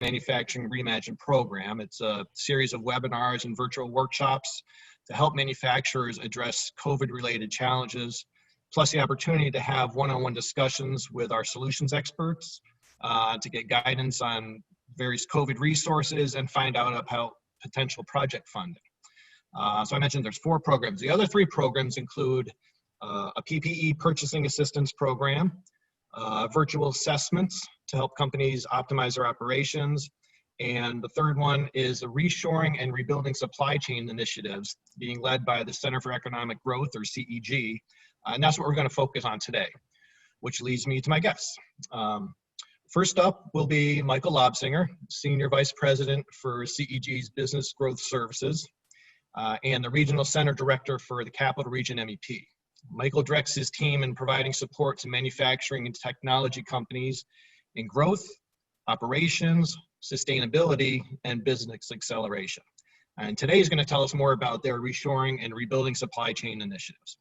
Manufacturing Reimagined program. It's a series of webinars and virtual workshops to help manufacturers address COVID-related challenges, plus the opportunity to have one-on-one discussions with our solutions experts to get guidance on various COVID resources and find out about potential project funding. So I mentioned there's 4 programs. The other 3 programs include a PPE purchasing assistance program, virtual assessments to help companies optimize their operations, and the third one is the reshoring and rebuilding supply chain initiatives being led by the Center for Economic Growth, or CEG, and that's what we're going to focus on today, which leads me to my guests. First up will be Michael Lobsinger, Senior Vice President for CEG's Business Growth Services and the Regional Center Director for the Capital Region MEP. Michael directs his team in providing support to manufacturing and technology companies in growth, operations, sustainability, and business acceleration. And today he's going to tell us more about their reshoring and rebuilding supply chain initiatives.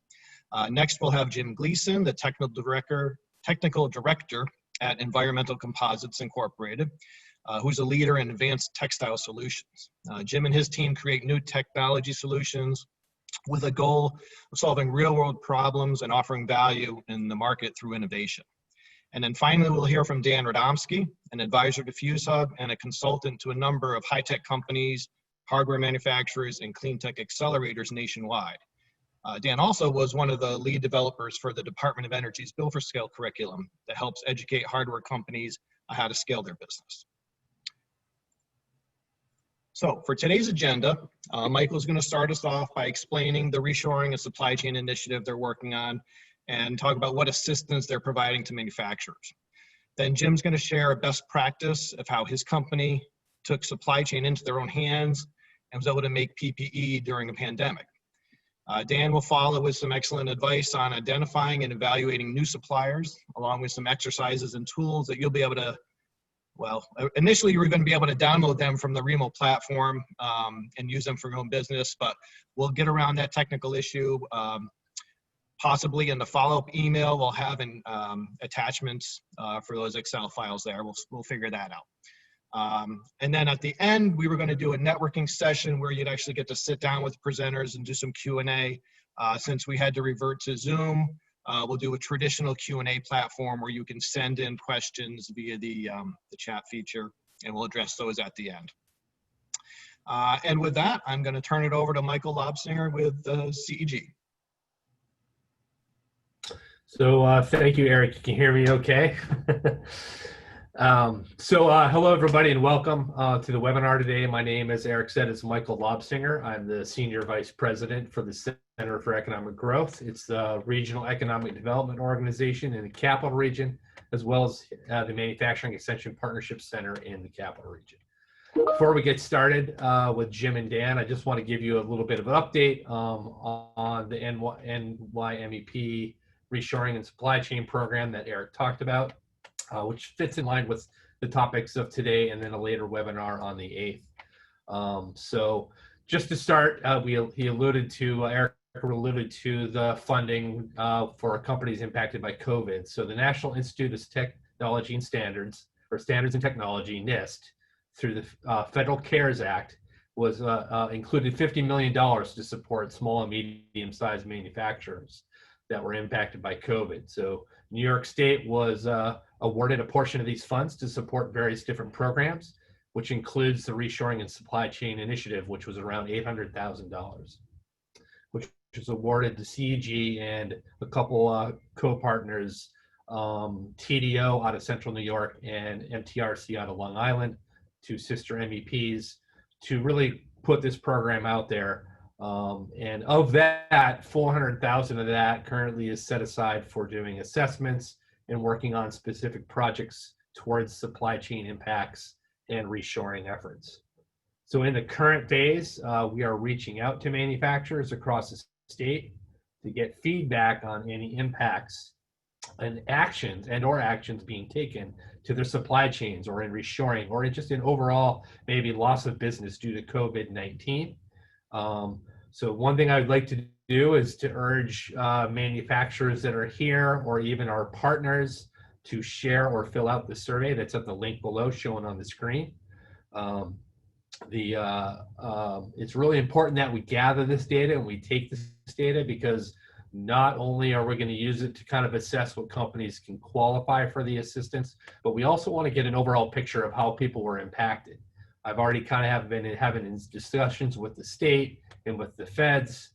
Next, we'll have Jim Gleason, the Technical Director at Environmental Composites Incorporated, who's a leader in advanced textile solutions. Jim and his team create new technology solutions with a goal of solving real-world problems and offering value in the market through innovation. And then finally, we'll hear from Dan Radomski, an advisor to FuseHub and a consultant to a number of high-tech companies, hardware manufacturers, and clean tech accelerators nationwide. Dan also was one of the lead developers for the Department of Energy's Bill for Scale curriculum that helps educate hardware companies on how to scale their business. So for today's agenda, Michael's going to start us off by explaining the reshoring and supply chain initiative they're working on and talk about what assistance they're providing to manufacturers. Then Jim's going to share a best practice of how his company took supply chain into their own hands and was able to make PPE during a pandemic. Dan will follow with some excellent advice on identifying and evaluating new suppliers, along with some exercises and tools that you'll be able to, well, initially you were going to be able to download them from the Remo platform and use them for your own business, but we'll get around that technical issue. Possibly in the follow-up email, we'll have attachments for those Excel files there. We'll figure that out. And then at the end, we were going to do a networking session where you'd actually get to sit down with presenters and do some Q&A. Since we had to revert to Zoom, we'll do a traditional Q&A platform where you can send in questions via the chat feature, and we'll address those at the end. And with that, I'm going to turn it over to Michael Lobsinger with CEG. So thank you, Eric. You can hear me okay? Hello, everybody, and welcome to the webinar today. My name, as Eric said, is Michael Lobsinger. I'm the Senior Vice President for the Center for Economic Growth. It's the regional economic development organization in the Capital Region, as well as the Manufacturing Extension Partnership Center in the Capital Region. Before we get started with Jim and Dan, I just want to give you a little bit of an update on the NYMEP reshoring and supply chain program that Eric talked about, which fits in line with the topics of today and then a later webinar on the 8th. So just to start, Eric alluded to the funding for companies impacted by COVID. So the National Institute of Technology and Standards, or Standards and Technology, NIST, through the Federal CARES Act, was included $50 million to support small and medium-sized manufacturers that were impacted by COVID. So New York State was awarded a portion of these funds to support various different programs, which includes the Reshoring and Supply Chain Initiative, which was around $800,000, which was awarded to CEG and a couple co-partners, TDO out of Central New York and MTRC out of Long Island, two sister MEPs, to really put this program out there. And of that, 400,000 of that currently is set aside for doing assessments and working on specific projects towards supply chain impacts and reshoring efforts. So in the current phase, we are reaching out to manufacturers across the state to get feedback on any impacts and actions being taken to their supply chains, or in reshoring, or just in overall maybe loss of business due to COVID-19. So one thing I would like to do is to urge manufacturers that are here, or even our partners, to share or fill out the survey that's at the link below shown on the screen. It's really important that we gather this data and we take this data, because not only are we going to use it to kind of assess what companies can qualify for the assistance, but we also want to get an overall picture of how people were impacted. I've already kind of have been having discussions with the state and with the feds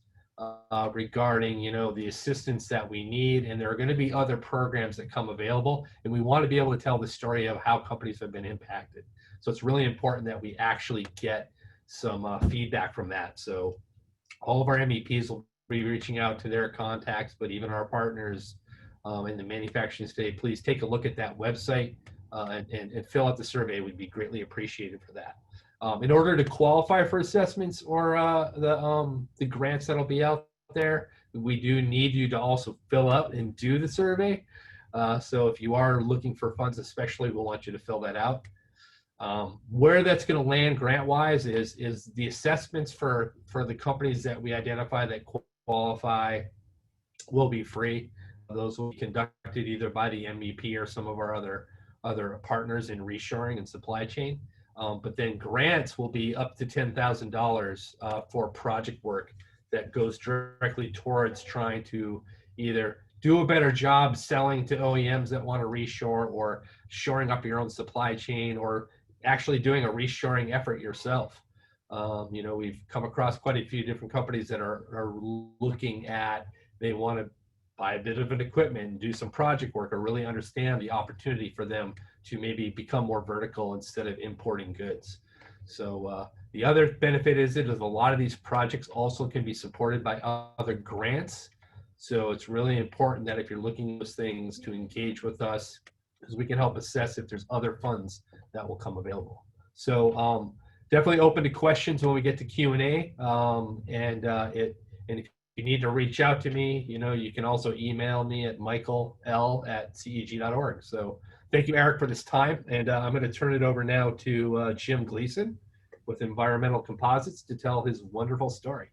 regarding, the assistance that we need, and there are going to be other programs that come available, and we want to be able to tell the story of how companies have been impacted. So it's really important that we actually get some feedback from that. So all of our MEPs will be reaching out to their contacts, but even our partners in the manufacturing state, please take a look at that website and fill out the survey. We'd be greatly appreciated for that. In order to qualify for assessments or the grants that'll be out there, we do need you to also fill out and do the survey. So if you are looking for funds especially, we'll want you to fill that out. Where that's going to land grant-wise is the assessments for the companies that we identify that qualify will be free. Those will be conducted either by the MEP or some of our other partners in reshoring and supply chain. But then grants will be up to $10,000 for project work that goes directly towards trying to either do a better job selling to OEMs that want to reshore, or shoring up your own supply chain, or actually doing a reshoring effort yourself. We've come across quite a few different companies that are looking at, they want to buy a bit of an equipment and do some project work, or really understand the opportunity for them to maybe become more vertical instead of importing goods. So the other benefit is a lot of these projects also can be supported by other grants. So it's really important that if you're looking at those things, to engage with us, because we can help assess if there's other funds that will come available. So definitely open to questions when we get to Q&A. And if you need to reach out to me, you can also email me at michael.l@ceg.org. So thank you, Eric, for this time. And I'm going to turn it over now to Jim Gleason with Environmental Composites to tell his wonderful story.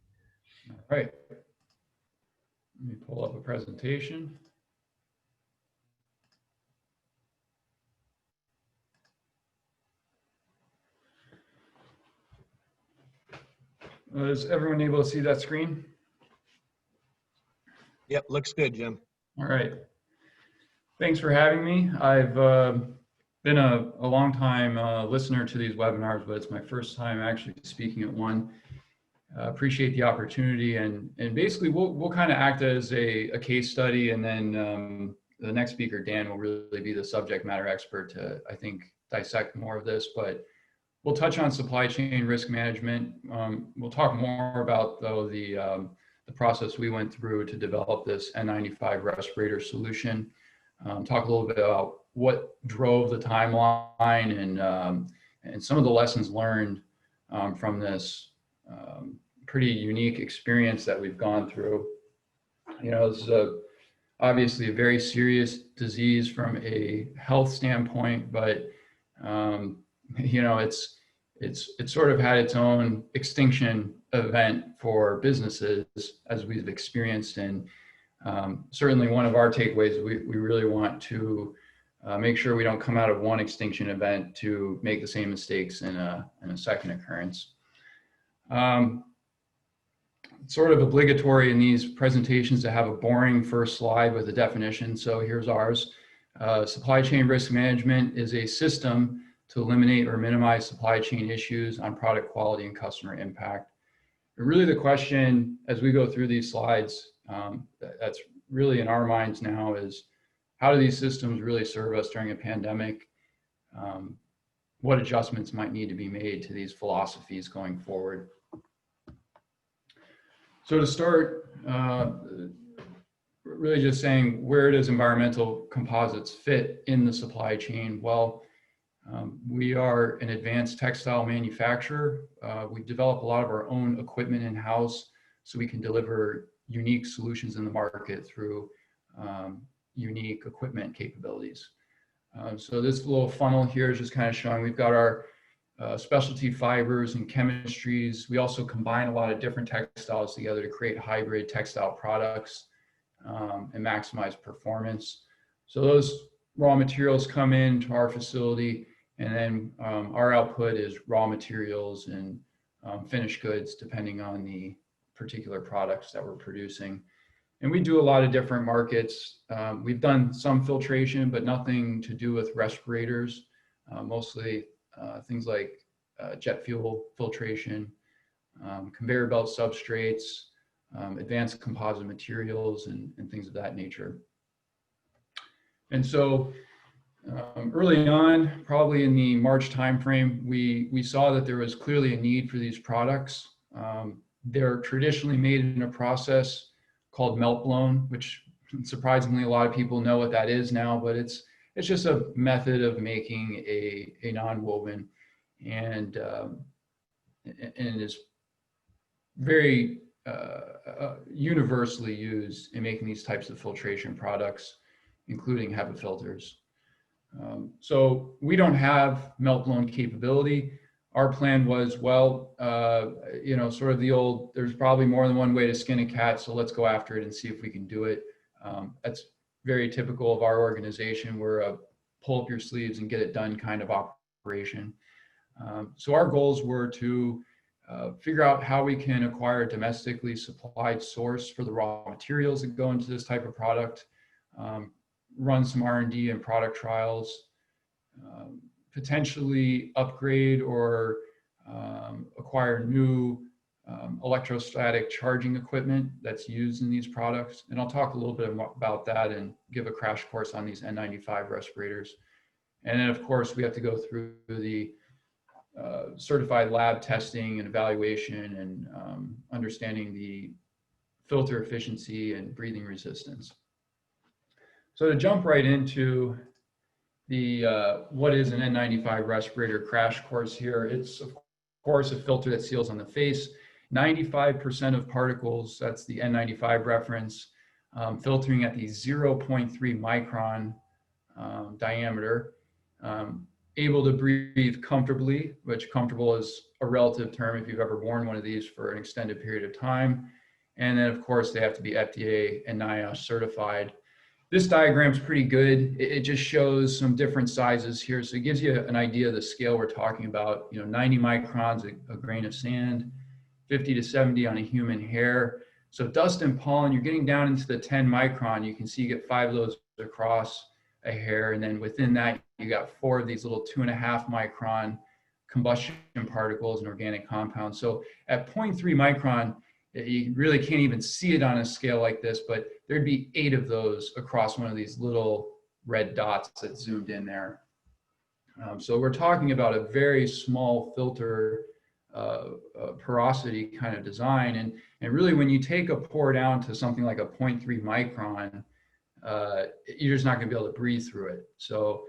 All right. Let me pull up a presentation. Is everyone able to see that screen? Yep, looks good, Jim. All right. Thanks for having me. I've been a long time listener to these webinars, but it's my first time actually speaking at one. Appreciate the opportunity, and basically we'll kind of act as a case study, and then the next speaker, Dan, will really be the subject matter expert to, I think, dissect more of this. But we'll touch on supply chain risk management. We'll talk more about, though, the process we went through to develop this N95 respirator solution. Talk a little bit about what drove the timeline, and some of the lessons learned from this pretty unique experience that we've gone through. This is obviously a very serious disease from a health standpoint, but it's sort of had its own extinction event for businesses, as we've experienced. And certainly one of our takeaways, we really want to make sure we don't come out of one extinction event to make the same mistakes in a second occurrence. It's sort of obligatory in these presentations to have a boring first slide with a definition. So here's ours. Supply chain risk management is a system to eliminate or minimize supply chain issues on product quality and customer impact. And really the question as we go through these slides, that's really in our minds now, is how do these systems really serve us during a pandemic? What adjustments might need to be made to these philosophies going forward? So to start, really just saying, where does environmental composites fit in the supply chain? Well, we are an advanced textile manufacturer. We develop a lot of our own equipment in-house so we can deliver unique solutions in the market through unique equipment capabilities. So this little funnel here is just kind of showing we've got our specialty fibers and chemistries. We also combine a lot of different textiles together to create hybrid textile products and maximize performance. So those raw materials come into our facility, And then our output is raw materials and finished goods, depending on the particular products that we're producing. And we do a lot of different markets. We've done some filtration, but nothing to do with respirators, mostly things like jet fuel filtration, conveyor belt substrates, advanced composite materials, and things of that nature. And so early on, probably in the March timeframe, we saw that there was clearly a need for these products. They're traditionally made in a process called melt blown, which surprisingly a lot of people know what that is now, but it's just a method of making a nonwoven, and is very universally used in making these types of filtration products, including HEPA filters. So we don't have melt blown capability. Our plan was, well, sort of the old, there's probably more than one way to skin a cat, so let's go after it and see if we can do it. That's very typical of our organization. We're a pull up your sleeves and get it done kind of operation. So our goals were to figure out how we can acquire a domestically supplied source for the raw materials that go into this type of product, run some R&D and product trials, potentially upgrade or acquire new electrostatic charging equipment that's used in these products. And I'll talk a little bit about that and give a crash course on these N95 respirators. And then of course we have to go through the certified lab testing and evaluation and understanding the filter efficiency and breathing resistance. So to jump right into the what is an N95 respirator crash course here, it's of course a filter that seals on the face. 95% of particles, that's the N95 reference, filtering at the 0.3 micron diameter, able to breathe comfortably, which comfortable is a relative term if you've ever worn one of these for an extended period of time. And then of course they have to be FDA and NIOSH certified. This diagram is pretty good. It just shows some different sizes here. So it gives you an idea of the scale we're talking about. 90 microns, a grain of sand, 50 to 70 on a human hair. So dust and pollen, you're getting down into the 10 micron. You can see you get 5 of those across a hair. And then within that, you got 4 of these little 2.5 micron combustion particles and organic compounds. So at 0.3 micron, you really can't even see it on a scale like this, but there'd be 8 of those across one of these little red dots that zoomed in there. So we're talking about a very small filter porosity kind of design. And really when you take a pore down to something like a 0.3 micron, you're just not gonna be able to breathe through it. So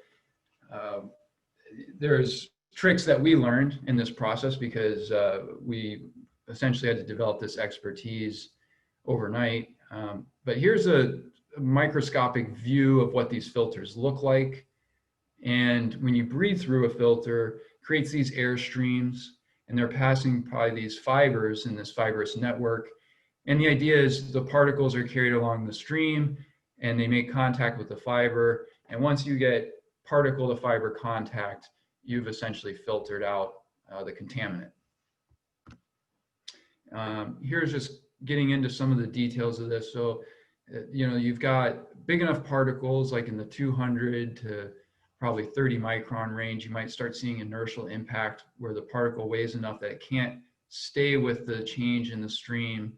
there's tricks that we learned in this process because we essentially had to develop this expertise overnight. But here's a microscopic view of what these filters look like. And when you breathe through a filter, it creates these air streams, and they're passing by these fibers in this fibrous network. And the idea is the particles are carried along the stream and they make contact with the fiber. And once you get particle to fiber contact, you've essentially filtered out the contaminant. Here's just getting into some of the details of this. So, you've got big enough particles like in the 200 to probably 30 micron range. You might start seeing inertial impact where the particle weighs enough that it can't stay with the change in the stream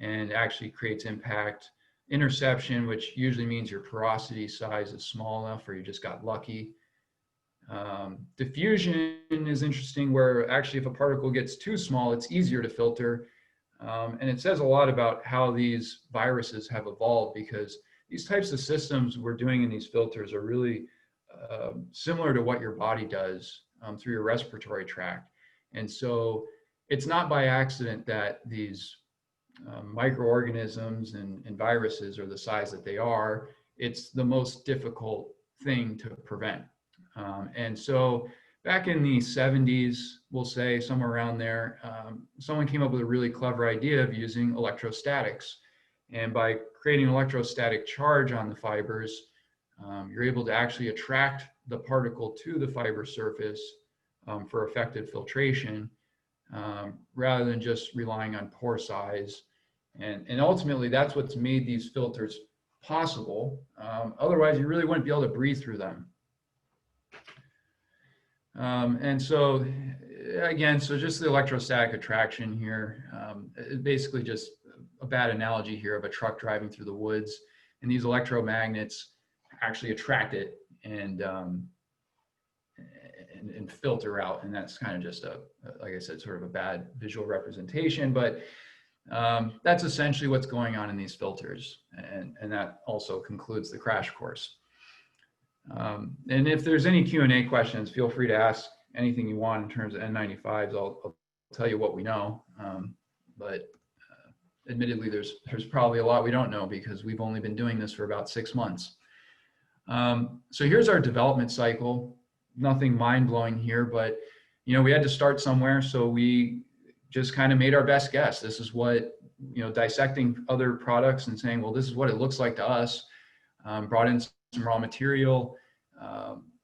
and actually creates impact. Interception, which usually means your porosity size is small enough or you just got lucky. Diffusion is interesting where actually if a particle gets too small, it's easier to filter. And it says a lot about how these viruses have evolved because these types of systems we're doing in these filters are really similar to what your body does through your respiratory tract. And so it's not by accident that these microorganisms and viruses are the size that they are. It's the most difficult thing to prevent. And so back in the 70s, we'll say somewhere around there, someone came up with a really clever idea of using electrostatics. And by creating electrostatic charge on the fibers, you're able to actually attract the particle to the fiber surface for effective filtration, rather than just relying on pore size. And ultimately, that's what's made these filters possible. Otherwise, you really wouldn't be able to breathe through them. And so, again, so just the electrostatic attraction here, basically just a bad analogy here of a truck driving through the woods, and these electromagnets actually attract it and filter out. And that's kind of just like I said, sort of a bad visual representation, but that's essentially what's going on in these filters. And that also concludes the crash course. And if there's any Q&A questions, feel free to ask anything you want in terms of N95s. I'll tell you what we know. But admittedly, there's probably a lot we don't know because we've only been doing this for about 6 months. So here's our development cycle. Nothing mind-blowing here, but we had to start somewhere, so we just kind of made our best guess. This is what, dissecting other products and saying, well, this is what it looks like to us. Brought in some raw material,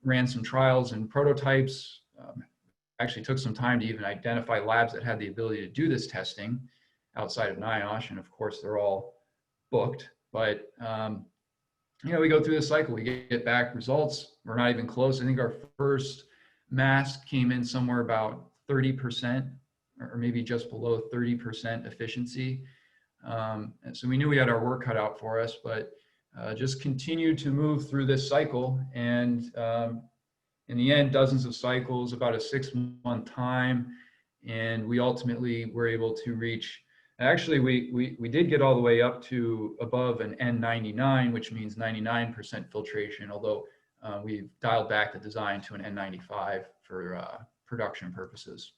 ran some trials and prototypes, actually took some time to even identify labs that had the ability to do this testing outside of NIOSH, and of course they're all booked. But we go through this cycle, we get back results. We're not even close. I think our first mask came in somewhere about 30%, or maybe just below 30% efficiency. And so we knew we had our work cut out for us, but just continued to move through this cycle. And in the end, dozens of cycles, about a 6-month time. And we ultimately were able to reach, actually, we did get all the way up to above an N99, which means 99% filtration, although we've dialed back the design to an N95 for production purposes.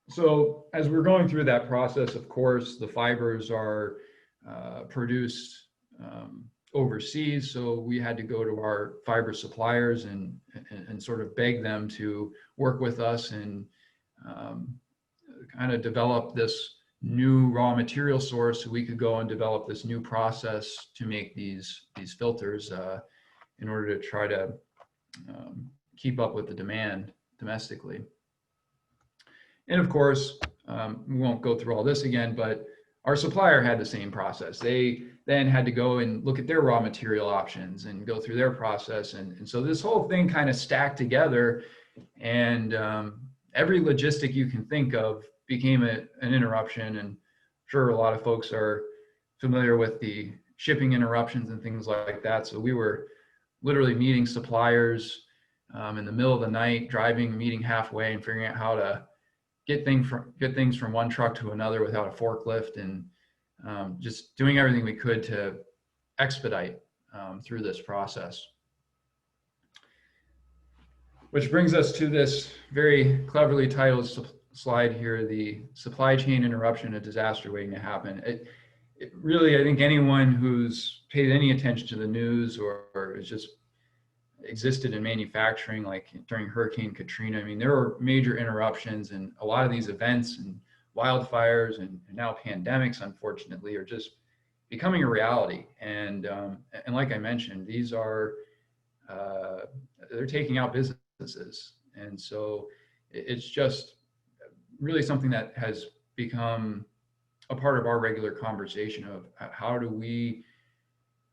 So as we're going through that process, of course, the fibers are produced overseas. So we had to go to our fiber suppliers and sort of beg them to work with us and kind of develop this new raw material source so we could go and develop this new process to make these filters in order to try to keep up with the demand domestically. And of course, we won't go through all this again, but our supplier had the same process. They then had to go and look at their raw material options and go through their process. And so this whole thing kind of stacked together, and every logistic you can think of became an interruption. And I'm sure a lot of folks are familiar with the shipping interruptions and things like that. So we were literally meeting suppliers in the middle of the night, driving, meeting halfway, and figuring out how to get things from one truck to another without a forklift, and just doing everything we could to expedite through this process. Which brings us to this very cleverly titled slide here, the supply chain interruption, a disaster waiting to happen. It really, I think anyone who's paid any attention to the news or is just existed in manufacturing, like during Hurricane Katrina, I mean, there were major interruptions, and a lot of these events and wildfires and now pandemics, unfortunately, are just becoming a reality. And like I mentioned, these are, they're taking out businesses. And so it's just really something that has become a part of our regular conversation of how do we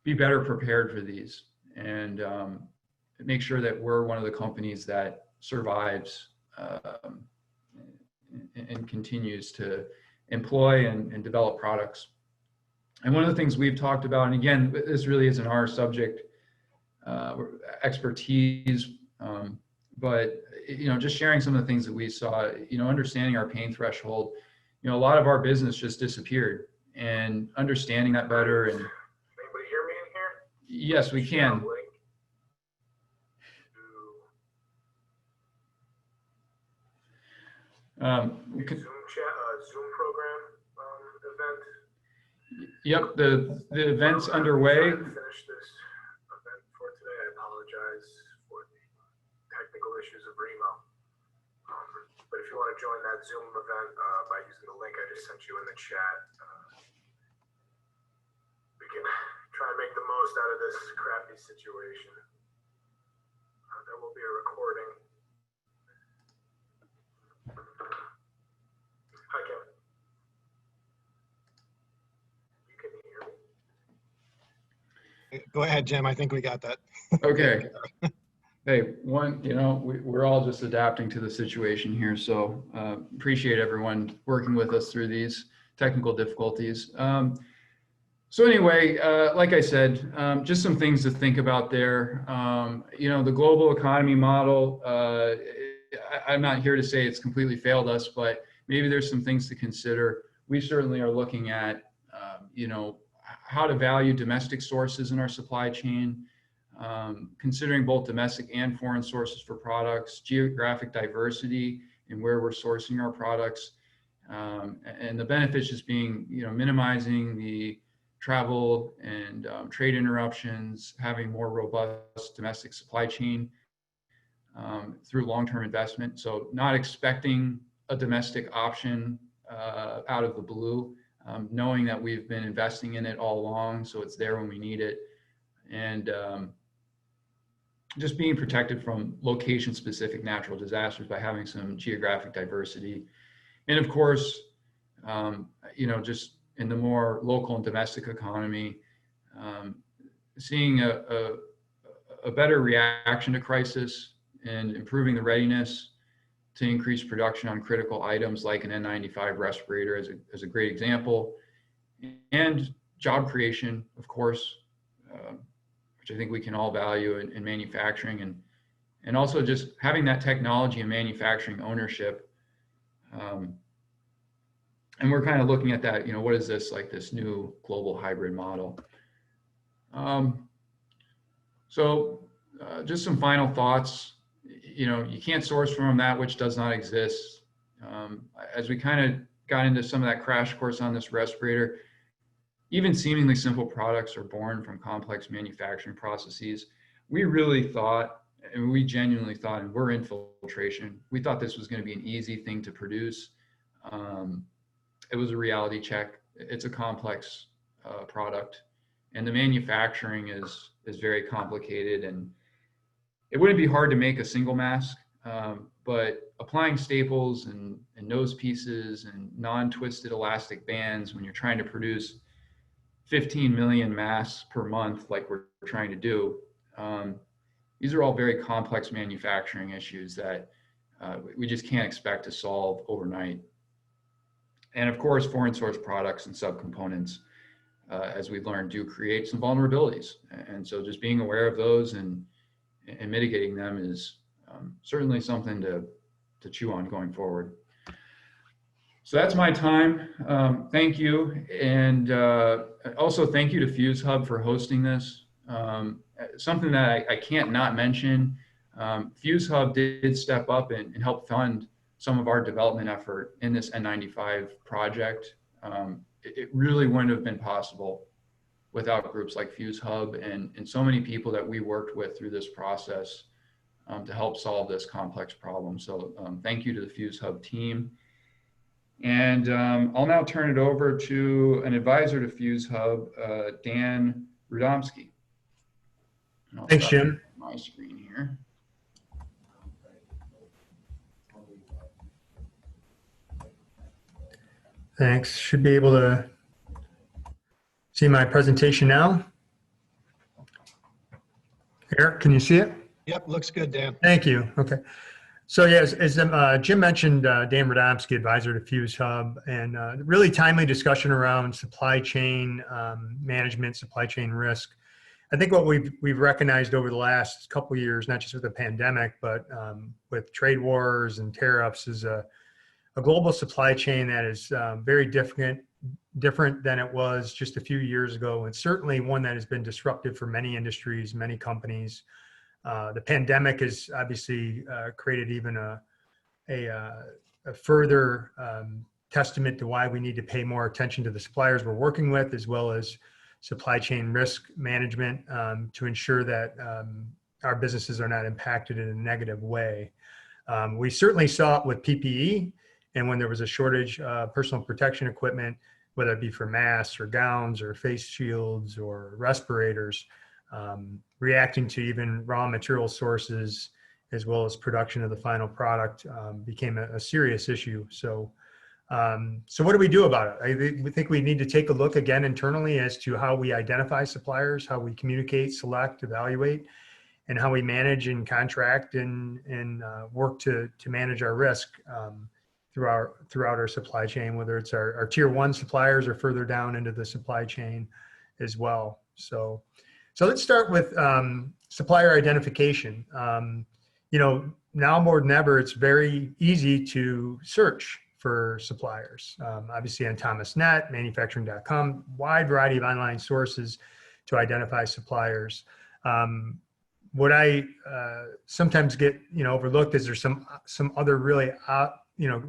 be better prepared for these, and make sure that we're one of the companies that survives and continues to employ and develop products. And one of the things we've talked about, and again, this really isn't our subject expertise, but just sharing some of the things that we saw, understanding our pain threshold, a lot of our business just disappeared, and understanding that better. And anybody hear me in here? Yes, we can. Zoom program event. Yep, the event's underway. Finish this event for today. I apologize for the technical issues of Remo. But if you want to join that Zoom event by using the link I just sent you in the chat, we can try and make the most out of this crappy situation. There will be a recording. Hi, Kevin. You can hear me? Go ahead, Jim. I think we got that. Okay. Hey, we're all just adapting to the situation here. So appreciate everyone working with us through these technical difficulties. So anyway, like I said, just some things to think about there. The global economy model, I'm not here to say it's completely failed us, but maybe there's some things to consider. We certainly are looking at, how to value domestic sources in our supply chain, considering both domestic and foreign sources for products, geographic diversity in where we're sourcing our products, and the benefits just being, minimizing the travel and trade interruptions, having more robust domestic supply chain through long-term investment. So not expecting a domestic option out of the blue, knowing that we've been investing in it all along, so it's there when we need it. And just being protected from location-specific natural disasters by having some geographic diversity. And of course, just in the more local and domestic economy, seeing a better reaction to crisis and improving the readiness to increase production on critical items like an N95 respirator as a great example, and job creation, of course, which I think we can all value in manufacturing, and also just having that technology and manufacturing ownership. And we're kind of looking at that, what is this, like this new global hybrid model? Just some final thoughts. You can't source from that which does not exist. As we kind of got into some of that crash course on this respirator, even seemingly simple products are born from complex manufacturing processes. We really thought, and we genuinely thought, and we're in filtration, we thought this was going to be an easy thing to produce. It was a reality check. It's a complex product, and the manufacturing is very complicated, and it wouldn't be hard to make a single mask, but applying staples and nose pieces and non-twisted elastic bands when you're trying to produce 15 million masks per month like we're trying to do, these are all very complex manufacturing issues that we just can't expect to solve overnight. And of course, foreign source products and subcomponents, as we've learned, do create some vulnerabilities. And so just being aware of those and mitigating them is certainly something to chew on going forward. So that's my time. Thank you. And also thank you to Fuse Hub for hosting this. Something that I can't not mention, Fuse Hub did step up and help fund some of our development effort in this N95 project. It really wouldn't have been possible without groups like Fuse Hub and so many people that we worked with through this process to help solve this complex problem. So thank you to the Fuse Hub team. And I'll now turn it over to an advisor to Fuse Hub, Dan Rudomsky. Thanks, Jim. My screen here. Thanks. Should be able to see my presentation now. Eric, can you see it? Yep, looks good, Dan. Thank you. Okay. So yeah, as Jim mentioned, Dan Radomski, advisor to Fuse Hub, and really timely discussion around supply chain management, supply chain risk. I think what we've recognized over the last couple of years, not just with the pandemic, but with trade wars and tariffs, is a global supply chain that is very different than it was just a few years ago, and certainly one that has been disruptive for many industries, many companies. The pandemic has obviously created even a further testament to why we need to pay more attention to the suppliers we're working with, as well as supply chain risk management to ensure that our businesses are not impacted in a negative way. We certainly saw it with PPE, and when there was a shortage of personal protection equipment, whether it be for masks or gowns or face shields or respirators, reacting to even raw material sources as well as production of the final product became a serious issue. So what do we do about it? We think we need to take a look again internally as to how we identify suppliers, how we communicate, select, evaluate, and how we manage and contract and work to manage our risk throughout our supply chain, whether it's our tier 1 suppliers or further down into the supply chain as well. So let's start with supplier identification. Now more than ever, it's very easy to search for suppliers. Obviously on ThomasNet, manufacturing.com, wide variety of online sources to identify suppliers. What I sometimes get overlooked is there's some other really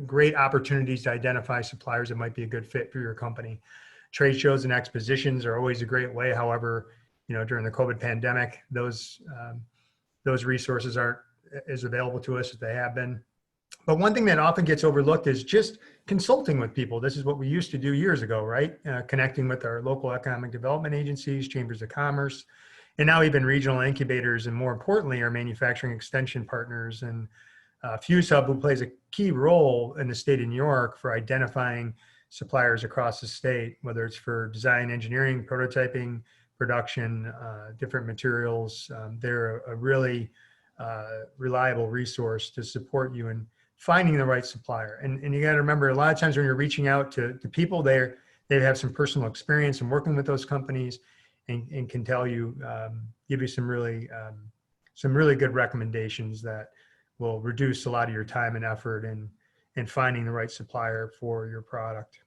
great opportunities to identify suppliers that might be a good fit for your company. Trade shows and expositions are always a great way. However, during the COVID pandemic, those resources aren't as available to us as they have been. But one thing that often gets overlooked is just consulting with people. This is what we used to do years ago, right? Connecting with our local economic development agencies, chambers of commerce, and now even regional incubators, and more importantly, our manufacturing extension partners. And Fuse Hub, who plays a key role in the state of New York for identifying suppliers across the state, whether it's for design, engineering, prototyping, production, different materials. They're a really reliable resource to support you in finding the right supplier. And you got to remember, a lot of times when you're reaching out to people, they have some personal experience in working with those companies and can tell you, give you some really good recommendations that will reduce a lot of your time and effort in finding the right supplier for your product.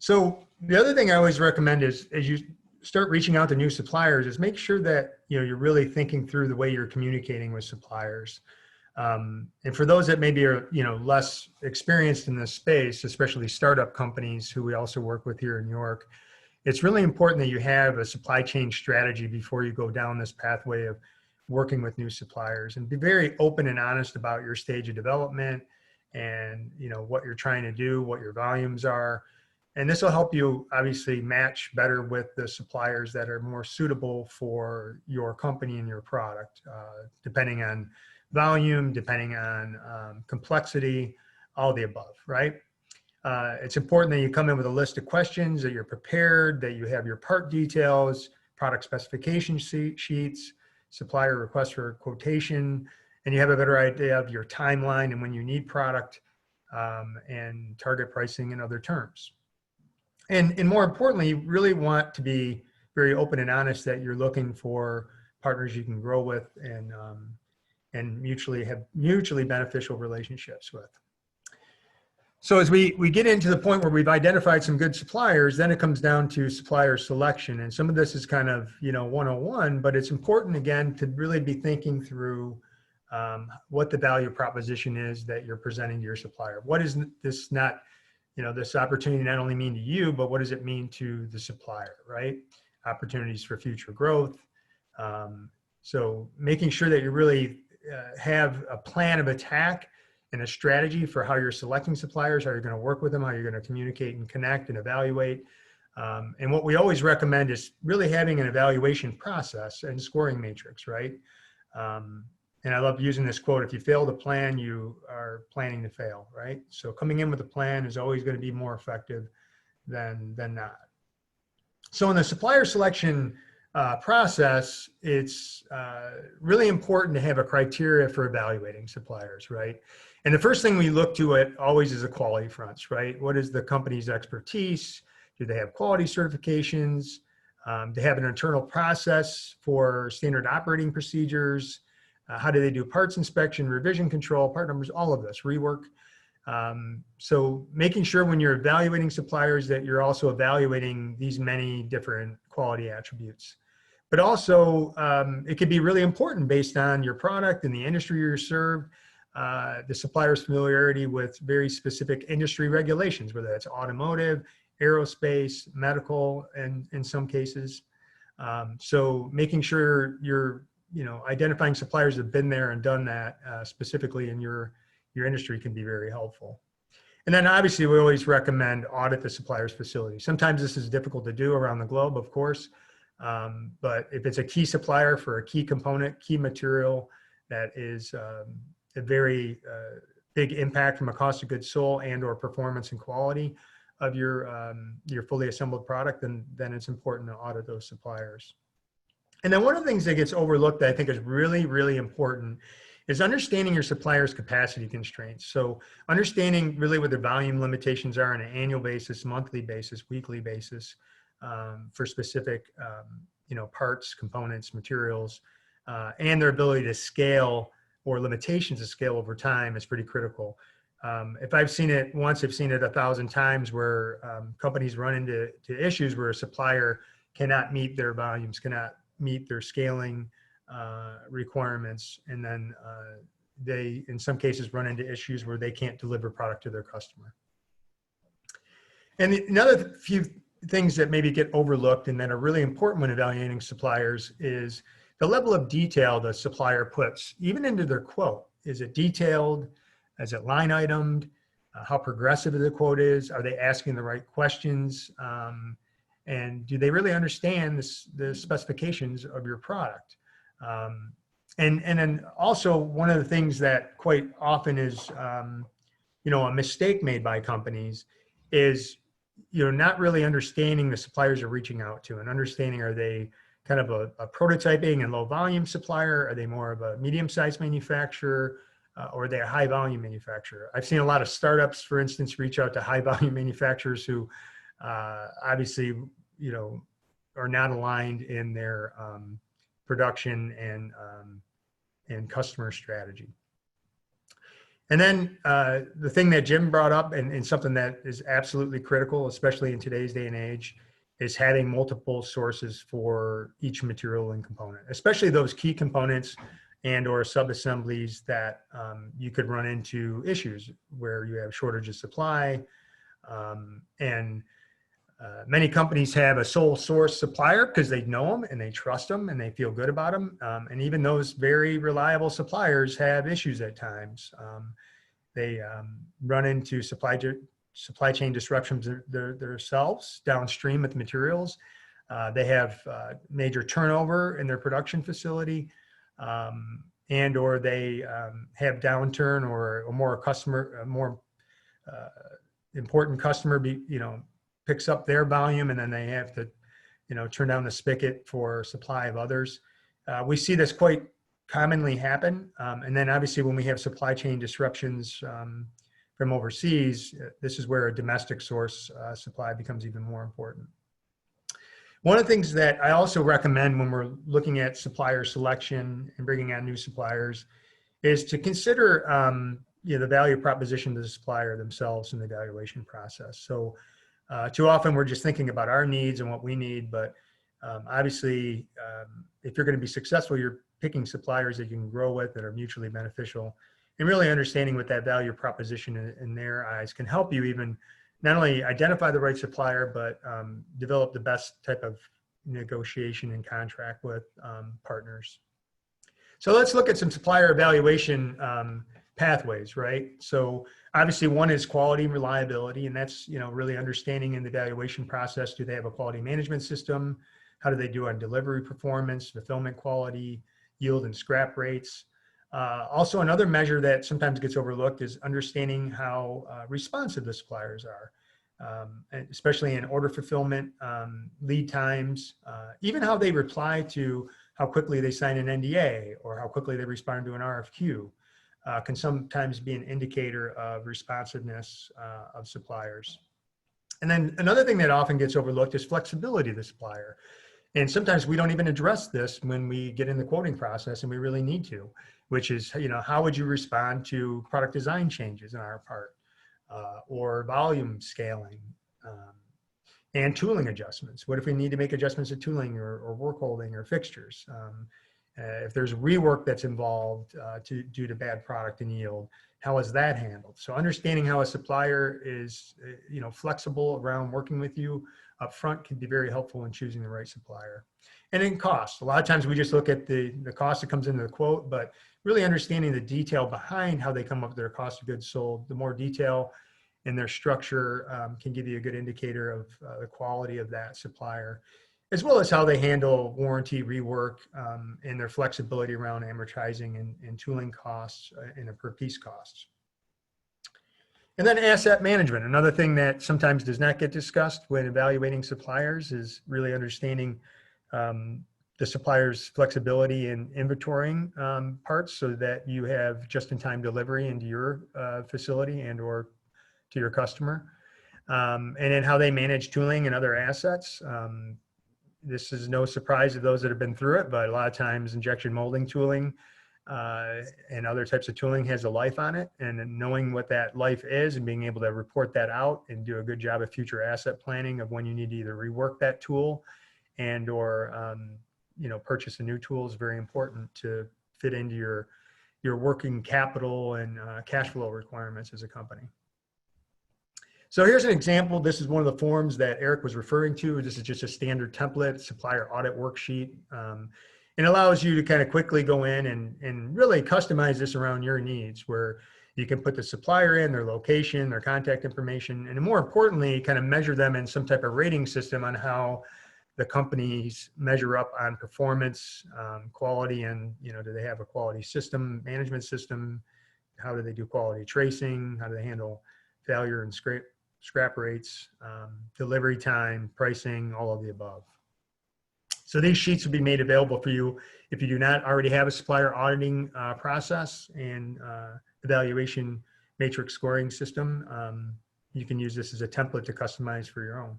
So the other thing I always recommend is, as you start reaching out to new suppliers, is make sure that you're really thinking through the way you're communicating with suppliers. And for those that maybe are less experienced in this space, especially startup companies who we also work with here in New York, it's really important that you have a supply chain strategy before you go down this pathway of working with new suppliers, and be very open and honest about your stage of development and what you're trying to do, what your volumes are. And this will help you obviously match better with the suppliers that are more suitable for your company and your product, depending on volume, depending on complexity, all the above, right? It's important that you come in with a list of questions, that you're prepared, that you have your part details, product specification sheets, supplier request for quotation, and you have a better idea of your timeline and when you need product, and target pricing and other terms. And more importantly, you really want to be very open and honest that you're looking for partners you can grow with and mutually beneficial relationships with. So as we get into the point where we've identified some good suppliers, then it comes down to supplier selection. And some of this is kind of 101, but it's important again to really be thinking through what the value proposition is that you're presenting to your supplier. What is this this opportunity not only mean to you, but what does it mean to the supplier, right? Opportunities for future growth. So making sure that you really have a plan of attack and a strategy for how you're selecting suppliers, how you're going to work with them, how you're going to communicate and connect and evaluate. And what we always recommend is really having an evaluation process and scoring matrix, right? And I love using this quote: if you fail to plan, you are planning to fail, right? So coming in with a plan is always going to be more effective than not. So in the supplier selection process, it's really important to have a criteria for evaluating suppliers, right? And the first thing we look to it always is the quality fronts, right? What is the company's expertise? Do they have quality certifications? They have an internal process for standard operating procedures. How do they do parts inspection, revision control, part numbers, all of this, rework. So making sure when you're evaluating suppliers that you're also evaluating these many different quality attributes. But also, it could be really important based on your product and the industry you're served, the supplier's familiarity with very specific industry regulations, whether that's automotive, aerospace, medical, and in some cases. So making sure you're identifying suppliers that have been there and done that specifically in your industry can be very helpful. And then obviously we always recommend audit the supplier's facility. Sometimes this is difficult to do around the globe, of course. But if it's a key supplier for a key component, key material that is a very big impact from a cost of goods sold and or performance and quality of your fully assembled product, then it's important to audit those suppliers. And then one of the things that gets overlooked that I think is really, really important is understanding your supplier's capacity constraints. So understanding really what their volume limitations are on an annual basis, monthly basis, weekly basis, for specific parts, components, materials, and their ability to scale or limitations of scale over time is pretty critical. If I've seen it once, I've seen it 1,000 times where companies run into issues where a supplier cannot meet their volumes, cannot meet their scaling requirements, and then they, in some cases, run into issues where they can't deliver product to their customer. And another few things that maybe get overlooked and that are really important when evaluating suppliers is the level of detail the supplier puts even into their quote. Is it detailed? Is it line itemed? How progressive the quote is? Are they asking the right questions? And do they really understand the specifications of your product? And then also one of the things that quite often is, a mistake made by companies is, not really understanding the suppliers are reaching out to and understanding, are they kind of a prototyping and low volume supplier? Are they more of a medium-sized manufacturer? Or are they a high volume manufacturer? I've seen a lot of startups, for instance, reach out to high volume manufacturers who obviously, are not aligned in their production and customer strategy. And then the thing that Jim brought up and something that is absolutely critical, especially in today's day and age, is having multiple sources for each material and component, especially those key components and or sub-assemblies that you could run into issues where you have shortage of supply. Many companies have a sole source supplier because they know them and they trust them and they feel good about them. And even those very reliable suppliers have issues at times. They run into supply chain disruptions themselves downstream with materials. They have major turnover in their production facility. And or they have downturn or a more important customer picks up their volume and then they have to turn down the spigot for supply of others. We see this quite commonly happen, and then obviously when we have supply chain disruptions from overseas, this is where a domestic source supply becomes even more important. One of the things that I also recommend when we're looking at supplier selection and bringing on new suppliers is to consider the value proposition to the supplier themselves in the evaluation process. So too often we're just thinking about our needs and what we need, but obviously if you're going to be successful, you're picking suppliers that you can grow with that are mutually beneficial, and really understanding what that value proposition in their eyes can help you even not only identify the right supplier, but develop the best type of negotiation and contract with partners. So let's look at some supplier evaluation pathways, right? So obviously one is quality and reliability, and that's really understanding in the evaluation process, do they have a quality management system? How do they do on delivery performance, fulfillment quality, yield and scrap rates? Also, another measure that sometimes gets overlooked is understanding how responsive the suppliers are, especially in order fulfillment, lead times, even how they reply to how quickly they sign an NDA or how quickly they respond to an RFQ can sometimes be an indicator of responsiveness of suppliers. And then another thing that often gets overlooked is flexibility of the supplier. And sometimes we don't even address this when we get in the quoting process, and we really need to, which is, how would you respond to product design changes on our part, or volume scaling, and tooling adjustments? What if we need to make adjustments to tooling or work holding or fixtures? If there's rework that's involved due to bad product and yield, how is that handled? So understanding how a supplier is, flexible around working with you up front can be very helpful in choosing the right supplier. And then cost. A lot of times we just look at the cost that comes into the quote, but really understanding the detail behind how they come up with their cost of goods sold, the more detail and their structure can give you a good indicator of the quality of that supplier, as well as how they handle warranty, rework, and their flexibility around amortizing and tooling costs and a per piece costs. And then asset management. Another thing that sometimes does not get discussed when evaluating suppliers is really understanding the supplier's flexibility in inventorying parts so that you have just-in-time delivery into your facility and or to your customer. And then how they manage tooling and other assets. This is no surprise to those that have been through it, but a lot of times injection molding tooling and other types of tooling has a life on it, and knowing what that life is and being able to report that out and do a good job of future asset planning of when you need to either rework that tool and or purchase a new tool is very important to fit into your working capital and cash flow requirements as a company. So here's an example. This is one of the forms that Eric was referring to. This is just a standard template, supplier audit worksheet. It allows you to kind of quickly go in and really customize this around your needs, where you can put the supplier in, their location, their contact information, and more importantly, kind of measure them in some type of rating system on how the companies measure up on performance, quality, and do they have a quality system, management system? How do they do quality tracing? How do they handle failure and scrap rates, delivery time, pricing, all of the above. So these sheets will be made available for you if you do not already have a supplier auditing process and evaluation matrix scoring system. You can use this as a template to customize for your own.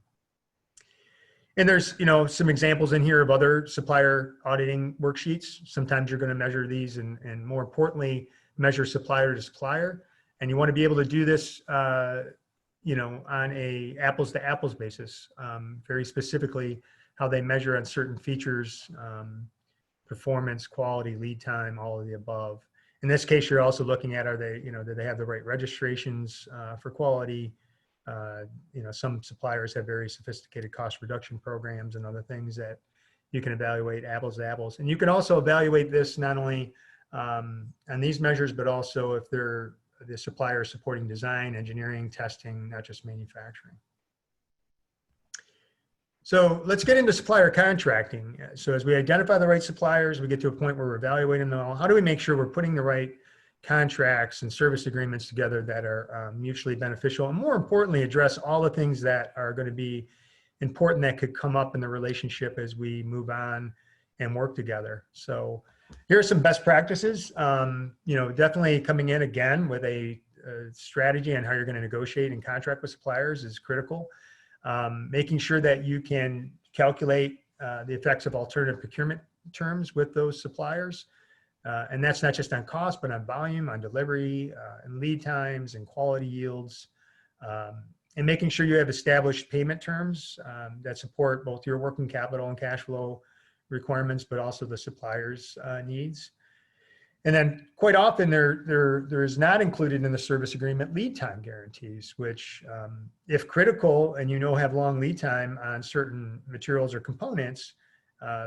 And there's some examples in here of other supplier auditing worksheets. Sometimes you're going to measure these and more importantly, measure supplier to supplier. And you want to be able to do this on a apples to apples basis, very specifically how they measure on certain features, performance, quality, lead time, all of the above. In this case, you're also looking at, do they have the right registrations for quality? Some suppliers have very sophisticated cost reduction programs and other things that you can evaluate apples to apples. And you can also evaluate this not only on these measures, but also if they're the supplier supporting design, engineering, testing, not just manufacturing. So let's get into supplier contracting. So as we identify the right suppliers, we get to a point where we're evaluating them all. How do we make sure we're putting the right contracts and service agreements together that are mutually beneficial, and more importantly, address all the things that are going to be important that could come up in the relationship as we move on and work together. So here are some best practices. Definitely coming in again with a strategy on how you're going to negotiate and contract with suppliers is critical. Making sure that you can calculate the effects of alternative procurement terms with those suppliers. And that's not just on cost, but on volume, on delivery, and lead times and quality yields. And making sure you have established payment terms that support both your working capital and cash flow requirements, but also the supplier's needs. And then quite often there is not included in the service agreement lead time guarantees, which if critical and have long lead time on certain materials or components,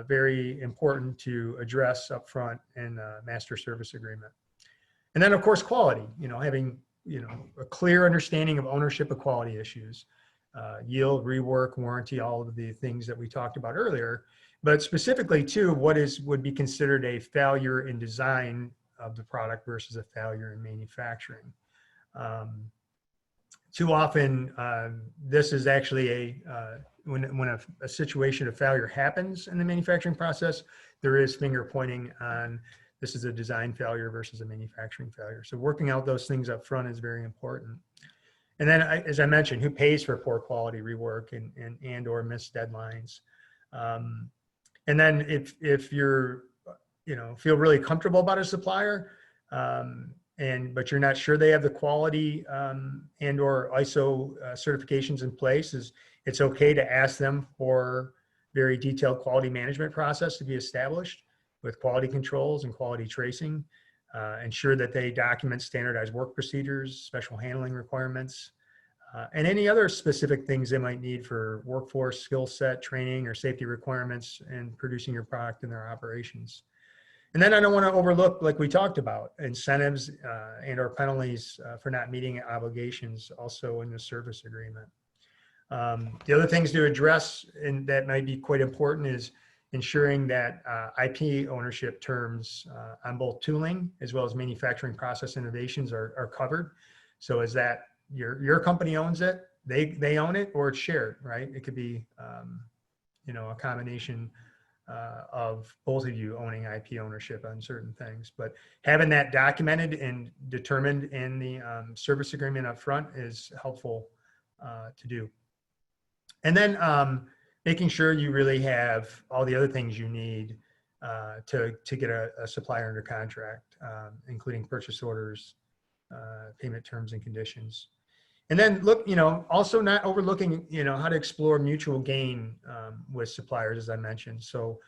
very important to address upfront in a master service agreement. And then of course, quality, having, a clear understanding of ownership of quality issues, yield, rework, warranty, all of the things that we talked about earlier, but specifically too, what would be considered a failure in design of the product versus a failure in manufacturing. Too often, this is actually when a situation of failure happens in the manufacturing process, there is finger pointing on this is a design failure versus a manufacturing failure. So working out those things up front is very important. And then, as I mentioned, who pays for poor quality rework and or missed deadlines. And then if you're, feel really comfortable about a supplier, but you're not sure they have the quality and or ISO certifications in place, it's okay to ask them for very detailed quality management process to be established with quality controls and quality tracing. Ensure that they document standardized work procedures, special handling requirements, and any other specific things they might need for workforce skill set, training, or safety requirements in producing your product in their operations. And then I don't want to overlook, like we talked about, incentives and or penalties for not meeting obligations also in the service agreement. The other things to address, and that might be quite important, is ensuring that IP ownership terms on both tooling as well as manufacturing process innovations are covered. So is that your company owns it, they own it, or it's shared, right? It could be a combination of both of you owning IP ownership on certain things. But having that documented and determined in the service agreement up front is helpful to do. And then making sure you really have all the other things you need to get a supplier under contract, including purchase orders, payment terms and conditions. And then look, also not overlooking, how to explore mutual gain with suppliers, as I mentioned. So,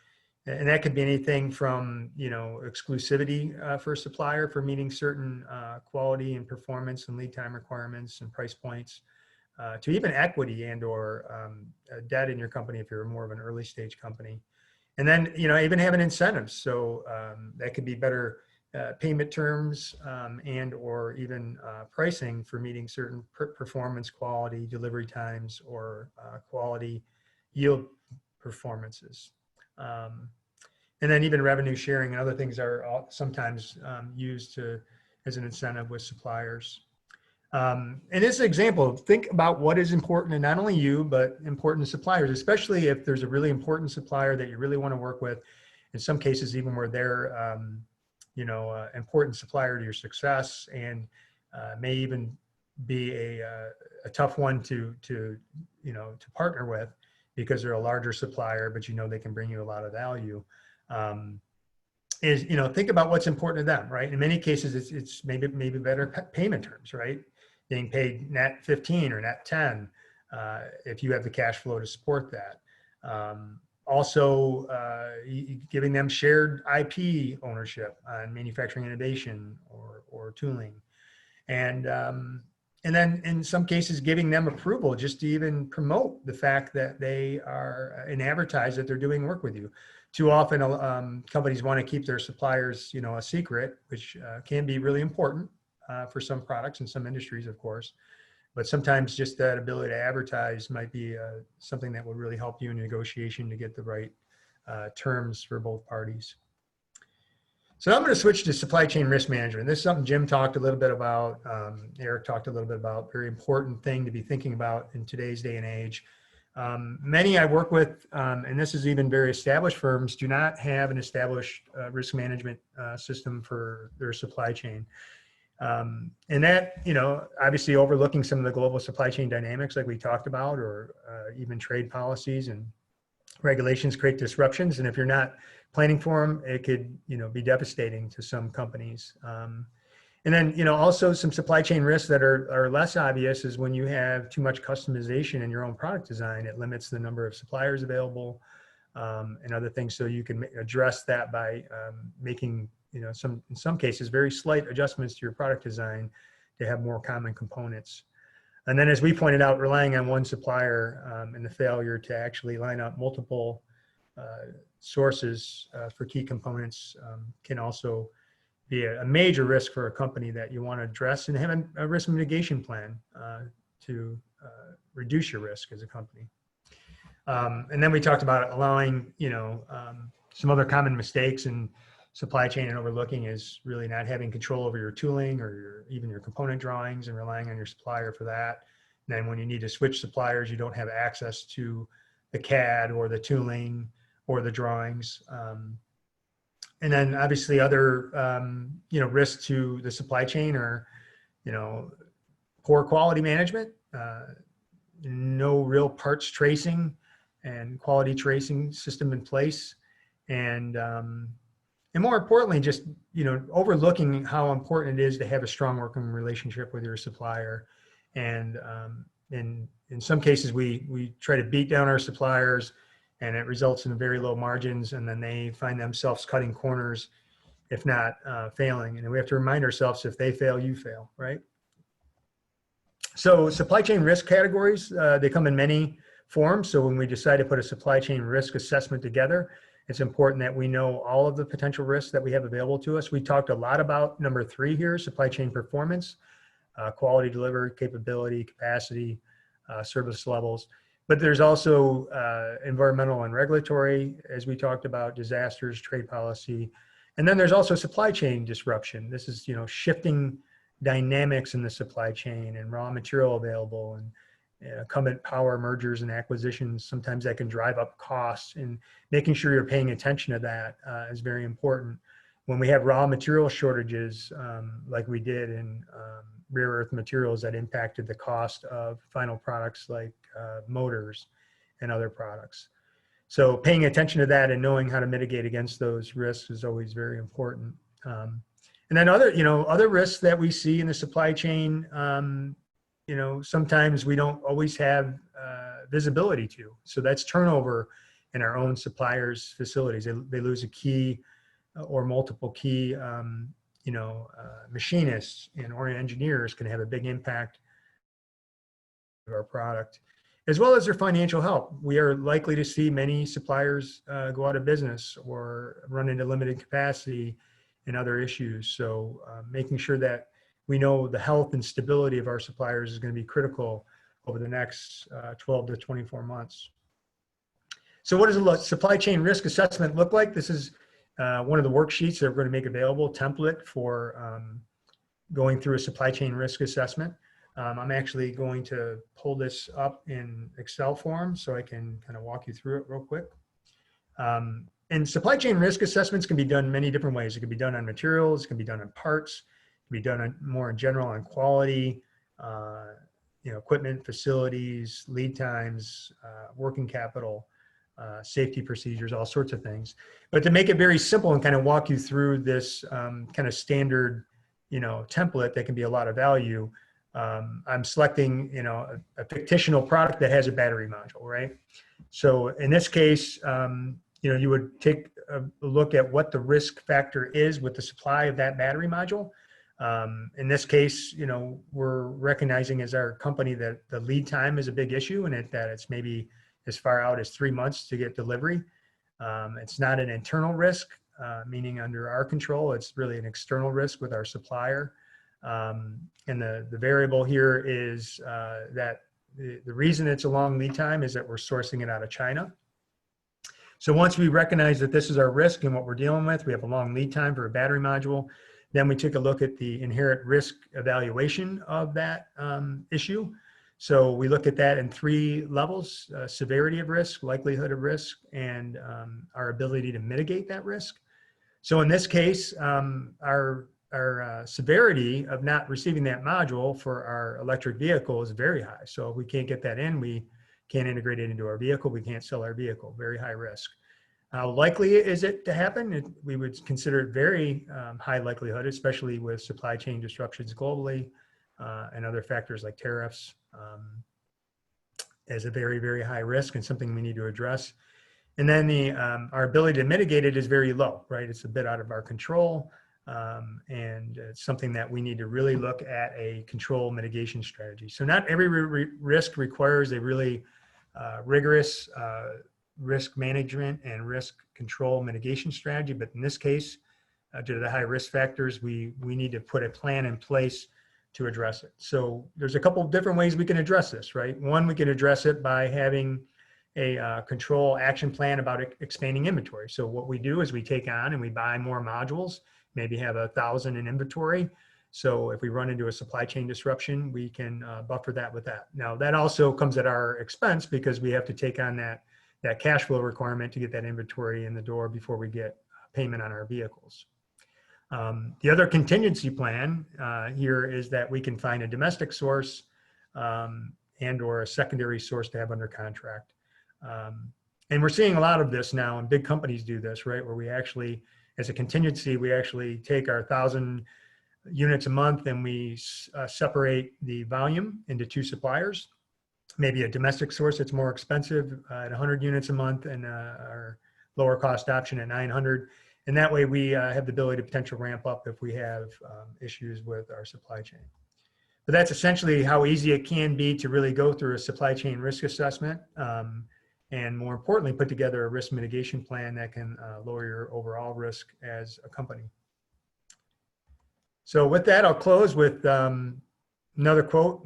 and that could be anything from, exclusivity for a supplier for meeting certain quality and performance and lead time requirements and price points, to even equity and or debt in your company if you're more of an early stage company. And then, even having incentives. So that could be better payment terms and or even pricing for meeting certain performance, quality, delivery times, or quality yield performances. And then even revenue sharing and other things are sometimes used as an incentive with suppliers. And as an example, think about what is important to not only you, but important to suppliers, especially if there's a really important supplier that you really want to work with. In some cases, even where they're, important supplier to your success, and may even be a tough one to partner with because they're a larger supplier, but they can bring you a lot of value. Think about what's important to them, right? In many cases, it's maybe better payment terms, right? Being paid net 15 or net 10 if you have the cash flow to support that. Also, giving them shared IP ownership on manufacturing innovation or tooling. And then in some cases, giving them approval just to even promote the fact that they are and advertise that they're doing work with you. Too often, companies want to keep their suppliers, a secret, which can be really important for some products and some industries, of course. But sometimes just that ability to advertise might be something that would really help you in negotiation to get the right terms for both parties. So now I'm going to switch to supply chain risk management. This is something Jim talked a little bit about, Eric talked a little bit about, very important thing to be thinking about in today's day and age. Many I work with, and this is even very established firms, do not have an established risk management system for their supply chain. And that, obviously overlooking some of the global supply chain dynamics like we talked about, or even trade policies and regulations create disruptions. And if you're not planning for them, it could, be devastating to some companies. And then, also some supply chain risks that are less obvious is when you have too much customization in your own product design, it limits the number of suppliers available and other things. So you can address that by making, in some cases, very slight adjustments to your product design to have more common components. And then, as we pointed out, relying on one supplier and the failure to actually line up multiple sources for key components can also be a major risk for a company that you want to address and have a risk mitigation plan to reduce your risk as a company. And then we talked about allowing, some other common mistakes in supply chain and overlooking is really not having control over your tooling or even your component drawings and relying on your supplier for that. And then when you need to switch suppliers, you don't have access to the CAD or the tooling or the drawings. And then obviously other, risks to the supply chain are, poor quality management, no real parts tracing and quality tracing system in place. And more importantly, just, overlooking how important it is to have a strong working relationship with your supplier. And in some cases, we try to beat down our suppliers, and it results in very low margins, and then they find themselves cutting corners, if not failing. And we have to remind ourselves, if they fail, you fail, right? So supply chain risk categories, they come in many forms. So when we decide to put a supply chain risk assessment together, It's important that we know all of the potential risks that we have available to us. We talked a lot about number 3 here, supply chain performance, quality delivery, capability, capacity, service levels. But there's also environmental and regulatory, as we talked about, disasters, trade policy. And then there's also supply chain disruption. This is, shifting dynamics in the supply chain and raw material available and incumbent power mergers and acquisitions. Sometimes that can drive up costs, and making sure you're paying attention to that is very important. When we have raw material shortages, like we did in rare earth materials that impacted the cost of final products like motors and other products. So paying attention to that and knowing how to mitigate against those risks is always very important. And then other risks that we see in the supply chain, sometimes we don't always have visibility to. So that's turnover in our own suppliers' facilities. They lose a key or multiple key, machinists or engineers can have a big impact on our product, as well as their financial health. We are likely to see many suppliers go out of business or run into limited capacity and other issues. So making sure that we know the health and stability of our suppliers is going to be critical over the next 12 to 24 months. So what does supply chain risk assessment look like? This is one of the worksheets that we're going to make available, template for going through a supply chain risk assessment. I'm actually going to pull this up in Excel form so I can kind of walk you through it real quick. And supply chain risk assessments can be done many different ways. It can be done on materials, it can be done on parts, it can be done on more in general on quality, equipment, facilities, lead times, working capital, safety procedures, all sorts of things. But to make it very simple and kind of walk you through this kind of standard, template that can be a lot of value, I'm selecting, a fictional product that has a battery module, right? So in this case, you would take a look at what the risk factor is with the supply of that battery module. In this case, we're recognizing as our company that the lead time is a big issue, and that it's maybe as far out as 3 months to get delivery. It's not an internal risk, meaning under our control. It's really an external risk with our supplier. And the variable here is that the reason it's a long lead time is that we're sourcing it out of China. So once we recognize that this is our risk and what we're dealing with, we have a long lead time for a battery module. Then we take a look at the inherent risk evaluation of that issue. So we look at that in 3 levels: severity of risk, likelihood of risk, and our ability to mitigate that risk. So in this case, our severity of not receiving that module for our electric vehicle is very high. So if we can't get that in, we can't integrate it into our vehicle, we can't sell our vehicle, very high risk. How likely is it to happen? We would consider it very high likelihood, especially with supply chain disruptions globally and other factors like tariffs, as a very, very high risk and something we need to address. And then our ability to mitigate it is very low, right? It's a bit out of our control. And it's something that we need to really look at a control mitigation strategy. So not every risk requires a really rigorous risk management and risk control mitigation strategy. But in this case, due to the high risk factors, we need to put a plan in place to address it. So there's a couple of different ways we can address this, right? One, we can address it by having a control action plan about expanding inventory. So what we do is we take on and we buy more modules, maybe have 1,000 in inventory. So if we run into a supply chain disruption, we can buffer that with that. Now that also comes at our expense because we have to take on that cash flow requirement to get that inventory in the door before we get payment on our vehicles. The other contingency plan here is that we can find a domestic source and or a secondary source to have under contract. And we're seeing a lot of this now, and big companies do this, right? Where we actually, as a contingency, we actually take our 1,000 units a month and we separate the volume into 2 suppliers. Maybe a domestic source that's more expensive at 100 units a month and our lower cost option at 900. And that way we have the ability to potentially ramp up if we have issues with our supply chain. But that's essentially how easy it can be to really go through a supply chain risk assessment and more importantly, put together a risk mitigation plan that can lower your overall risk as a company. So with that, I'll close with another quote.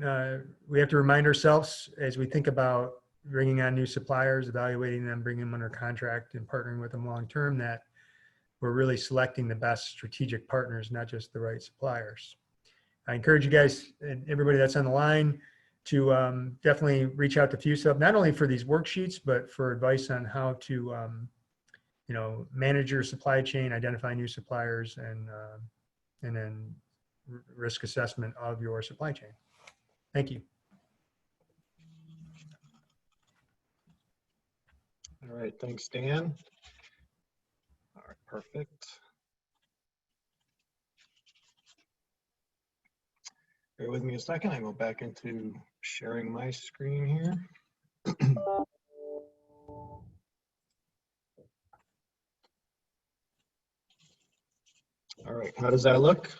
We have to remind ourselves as we think about bringing on new suppliers, evaluating them, bringing them under contract and partnering with them long-term, that we're really selecting the best strategic partners, not just the right suppliers. I encourage you guys and everybody that's on the line to definitely reach out to FuseHub, not only for these worksheets, but for advice on how to, manage your supply chain, identify new suppliers, and then risk assessment of your supply chain. Thank you. All right, thanks, Dan. All right, perfect. Bear with me a second. I go back into sharing my screen here. All right, how does that look?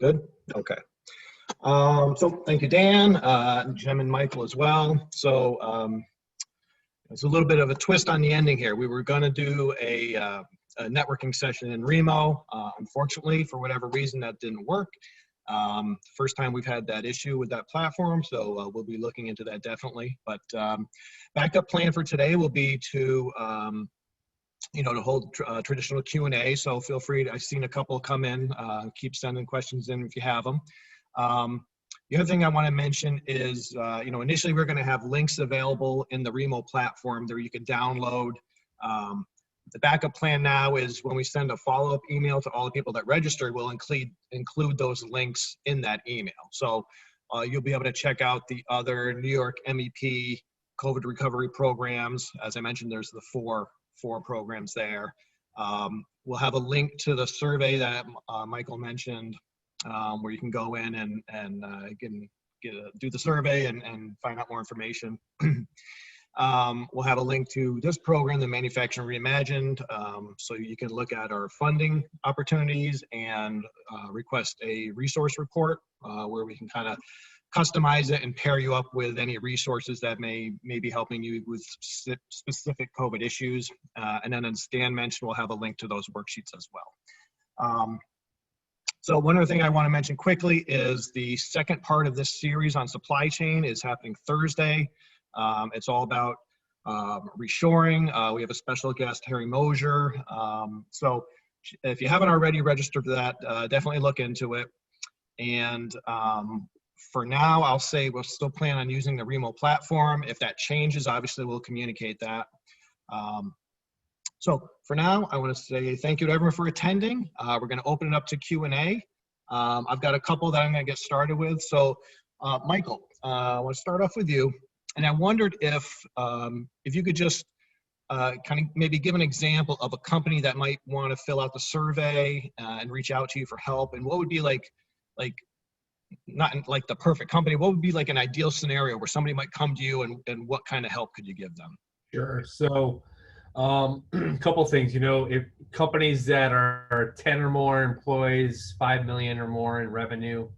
Good? Okay. So thank you, Dan, Jim and Michael as well. So it's a little bit of a twist on the ending here. We were going to do a networking session in Remo. Unfortunately, for whatever reason, that didn't work. First time we've had that issue with that platform, so we'll be looking into that definitely. But backup plan for today will be to to hold traditional Q&A. So feel free to, I've seen a couple come in, keep sending questions in if you have them. The other thing I want to mention is, initially we're going to have links available in the Remo platform that you can download. The backup plan now is when we send a follow-up email to all the people that registered, we'll include those links in that email. So you'll be able to check out the other New York MEP COVID recovery programs. As I mentioned, there's the four programs there. We'll have a link to the survey that Michael mentioned, where you can go in and do the survey and find out more information. We'll have a link to this program, the Manufacturing Reimagined, so you can look at our funding opportunities and request a resource report where we can kind of customize it and pair you up with any resources that may be helping you with specific COVID issues. And then as Dan mentioned, we'll have a link to those worksheets as well. So one other thing I want to mention quickly is the second part of this series on supply chain is happening Thursday. It's all about reshoring. We have a special guest, Harry Mosier. So if you haven't already registered for that, definitely look into it. And for now, I'll say we'll still plan on using the Remo platform. If that changes, obviously we'll communicate that. So for now, I want to say thank you to everyone for attending. We're going to open it up to Q&A. I've got a couple that I'm going to get started with. So Michael, I want to start off with you. And I wondered if you could just kind of maybe give an example of a company that might want to fill out the survey and reach out to you for help. And what would be like not like the perfect company, what would be like an ideal scenario where somebody might come to you and what kind of help could you give them? Sure. So a couple things, if companies that are 10 or more employees, 5 million or more in revenue,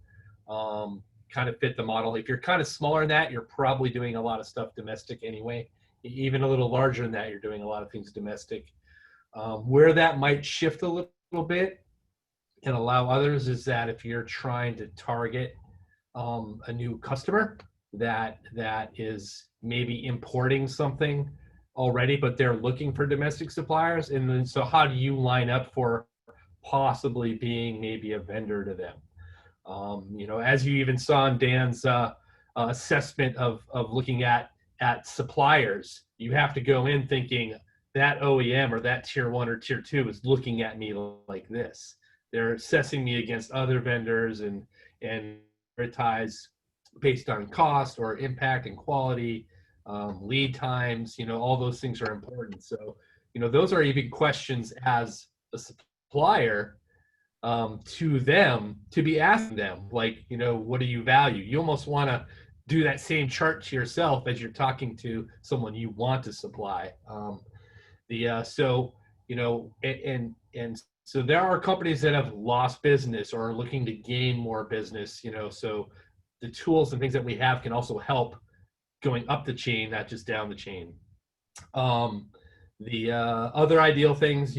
kind of fit the model. If you're kind of smaller than that, you're probably doing a lot of stuff domestic anyway. Even a little larger than that, you're doing a lot of things domestic. Where that might shift a little bit and allow others is that if you're trying to target a new customer that is maybe importing something already, but they're looking for domestic suppliers. And then, so how do you line up for possibly being maybe a vendor to them? As you even saw in Dan's assessment of looking at suppliers, you have to go in thinking that OEM or that tier 1 or tier 2 is looking at me like this. They're assessing me against other vendors and prioritize based on cost or impact and quality, lead times, all those things are important. So, those are even questions as a supplier to them, to be asking them, like, what do you value? You almost want to do that same chart to yourself as you're talking to someone you want to supply. So there are companies that have lost business or are looking to gain more business, so the tools and things that we have can also help going up the chain, not just down the chain. The other ideal things,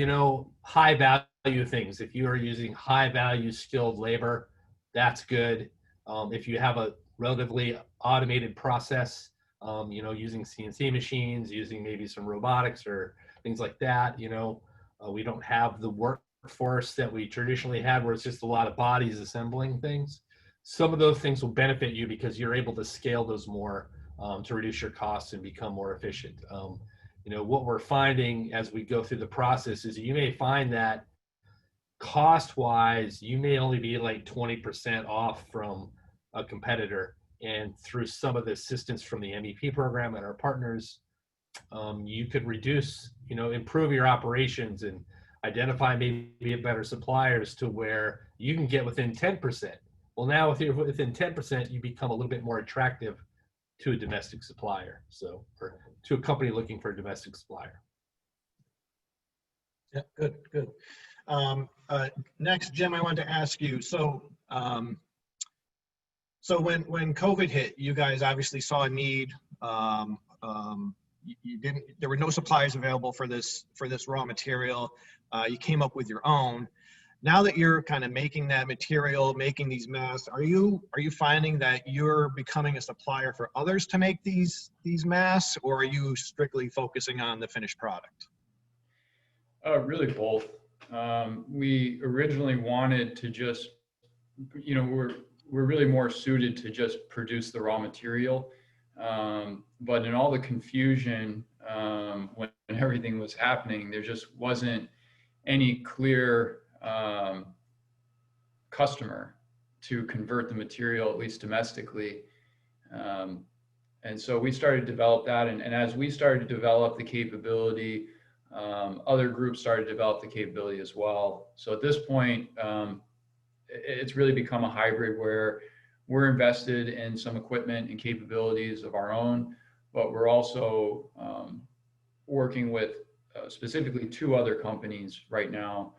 high value things. If you are using high value skilled labor, that's good. If you have a relatively automated process, using CNC machines, using maybe some robotics or things like that, we don't have the workforce that we traditionally had where it's just a lot of bodies assembling things. Some of those things will benefit you because you're able to scale those more to reduce your costs and become more efficient. What we're finding as we go through the process is you may find that cost-wise, you may only be like 20% off from a competitor. And through some of the assistance from the MEP program and our partners, you could reduce, improve your operations and identify maybe better suppliers to where you can get within 10%. Well, now if you're within 10%, you become a little bit more attractive to a domestic supplier, or to a company looking for a domestic supplier. Yeah, good. Next, Jim, I wanted to ask you. So when COVID hit, you guys obviously saw a need. There were no suppliers available for this raw material. You came up with your own. Now that you're kind of making that material, making these masks, are you finding that you're becoming a supplier for others to make these masks, or are you strictly focusing on the finished product? Really both. We originally wanted to just, we're really more suited to just produce the raw material. But in all the confusion, when everything was happening, there just wasn't any clear customer to convert the material, at least domestically. And so we started to develop that. And as we started to develop the capability, other groups started to develop the capability as well. So at this point, it's really become a hybrid where we're invested in some equipment and capabilities of our own, but we're also working with specifically 2 other companies right now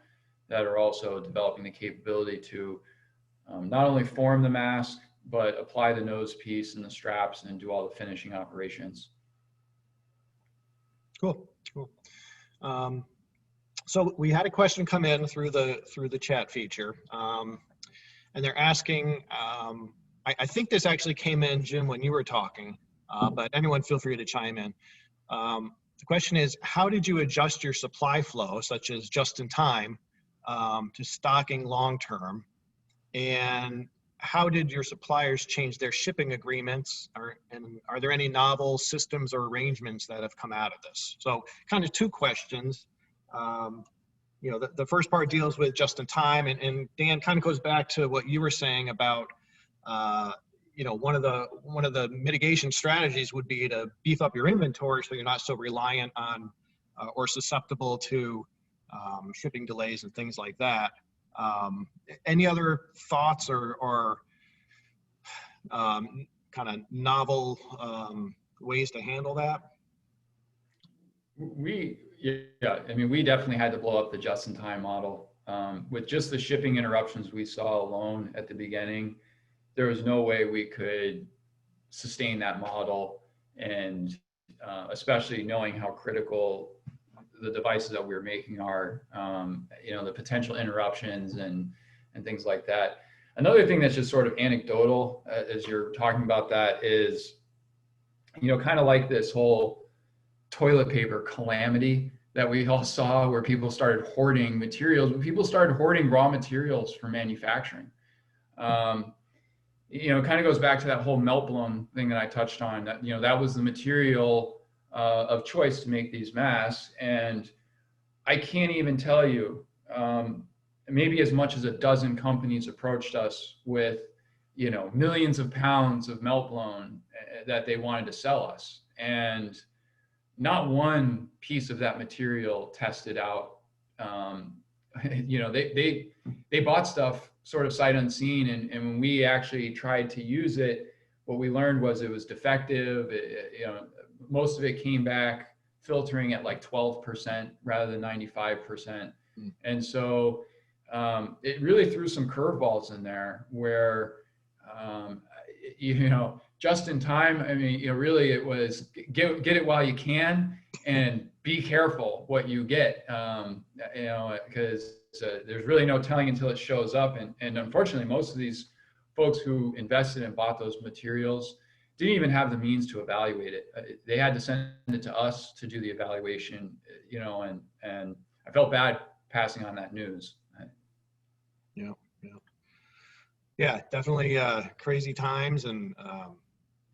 that are also developing the capability to not only form the mask, but apply the nose piece and the straps and do all the finishing operations. Cool. So we had a question come in through the chat feature, and they're asking. I think this actually came in, Jim, when you were talking, but anyone feel free to chime in. The question is, how did you adjust your supply flow, such as just in time, to stocking long term, and how did your suppliers change their shipping agreements, and are there any novel systems or arrangements that have come out of this? So kind of 2 questions. The first part deals with just in time, and Dan, kind of goes back to what you were saying about one of the mitigation strategies would be to beef up your inventory so you're not so reliant on or susceptible to shipping delays and things like that. Any other thoughts or kind of novel ways to handle that? We definitely had to blow up the just-in-time model. With just the shipping interruptions we saw alone at the beginning, there was no way we could sustain that model, and especially knowing how critical the devices that we were making are, the potential interruptions and things like that. Another thing that's just sort of anecdotal as you're talking about that is, kind of like this whole toilet paper calamity that we all saw where people started hoarding materials, but people started hoarding raw materials for manufacturing. It kind of goes back to that whole melt blown thing that I touched on, that, that was the material of choice to make these masks. And I can't even tell you, maybe as much as a dozen companies approached us with, millions of pounds of melt blown that they wanted to sell us. And not one piece of that material tested out. They bought stuff sort of sight unseen, and when we actually tried to use it, what we learned was it was defective. Most of it came back filtering at like 12% rather than 95%. And so it really threw some curveballs in there where you know, just in time. I mean, you know, really it was get it while you can and be careful what you get, you know, because there's really no telling until it shows up. And unfortunately, most of these folks who invested and bought those materials didn't even have the means to evaluate it. They had to send it to us to do the evaluation, you know, and I felt bad passing on that news. Yeah, yeah, yeah, definitely crazy times, and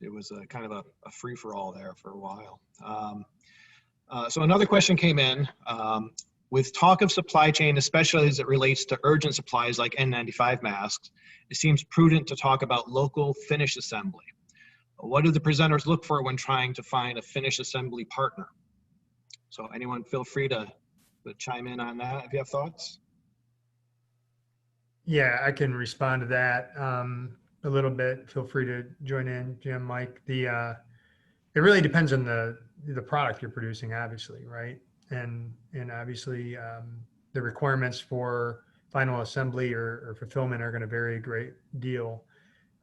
it was a kind of a free for all there for a while. So another question came in. With talk of supply chain, especially as it relates to urgent supplies like N95 masks, it seems prudent to talk about local finish assembly. What do the presenters look for when trying to find a finish assembly partner? So anyone feel free to chime in on that if you have thoughts. Yeah, I can respond to that a little bit. Feel free to join in, Jim, Mike. It really depends on the product you're producing, obviously, right? And obviously the requirements for final assembly or fulfillment are going to vary a great deal.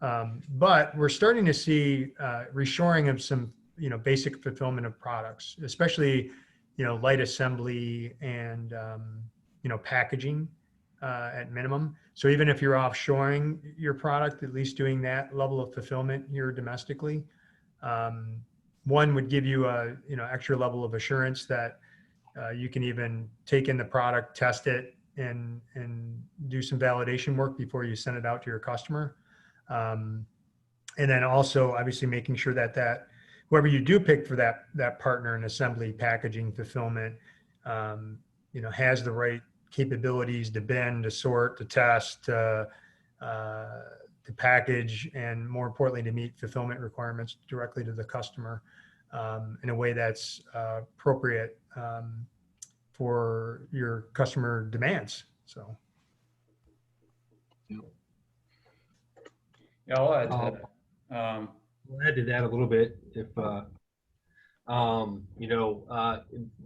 But we're starting to see reshoring of some, you know, basic fulfillment of products, especially, you know, light assembly and, you know, packaging at minimum. So even if you're offshoring your product, at least doing that level of fulfillment here domestically, one would give you a, you know, extra level of assurance that you can even take in the product, test it, and do some validation work before you send it out to your customer. And then also obviously making sure that whoever you do pick for that partner in assembly, packaging, fulfillment, you know, has the right capabilities to bend, to sort, to test, to package, and more importantly, to meet fulfillment requirements directly to the customer in a way that's appropriate for your customer demands. So. Yeah, I'll add to that. I'll add to that a little bit. If you know,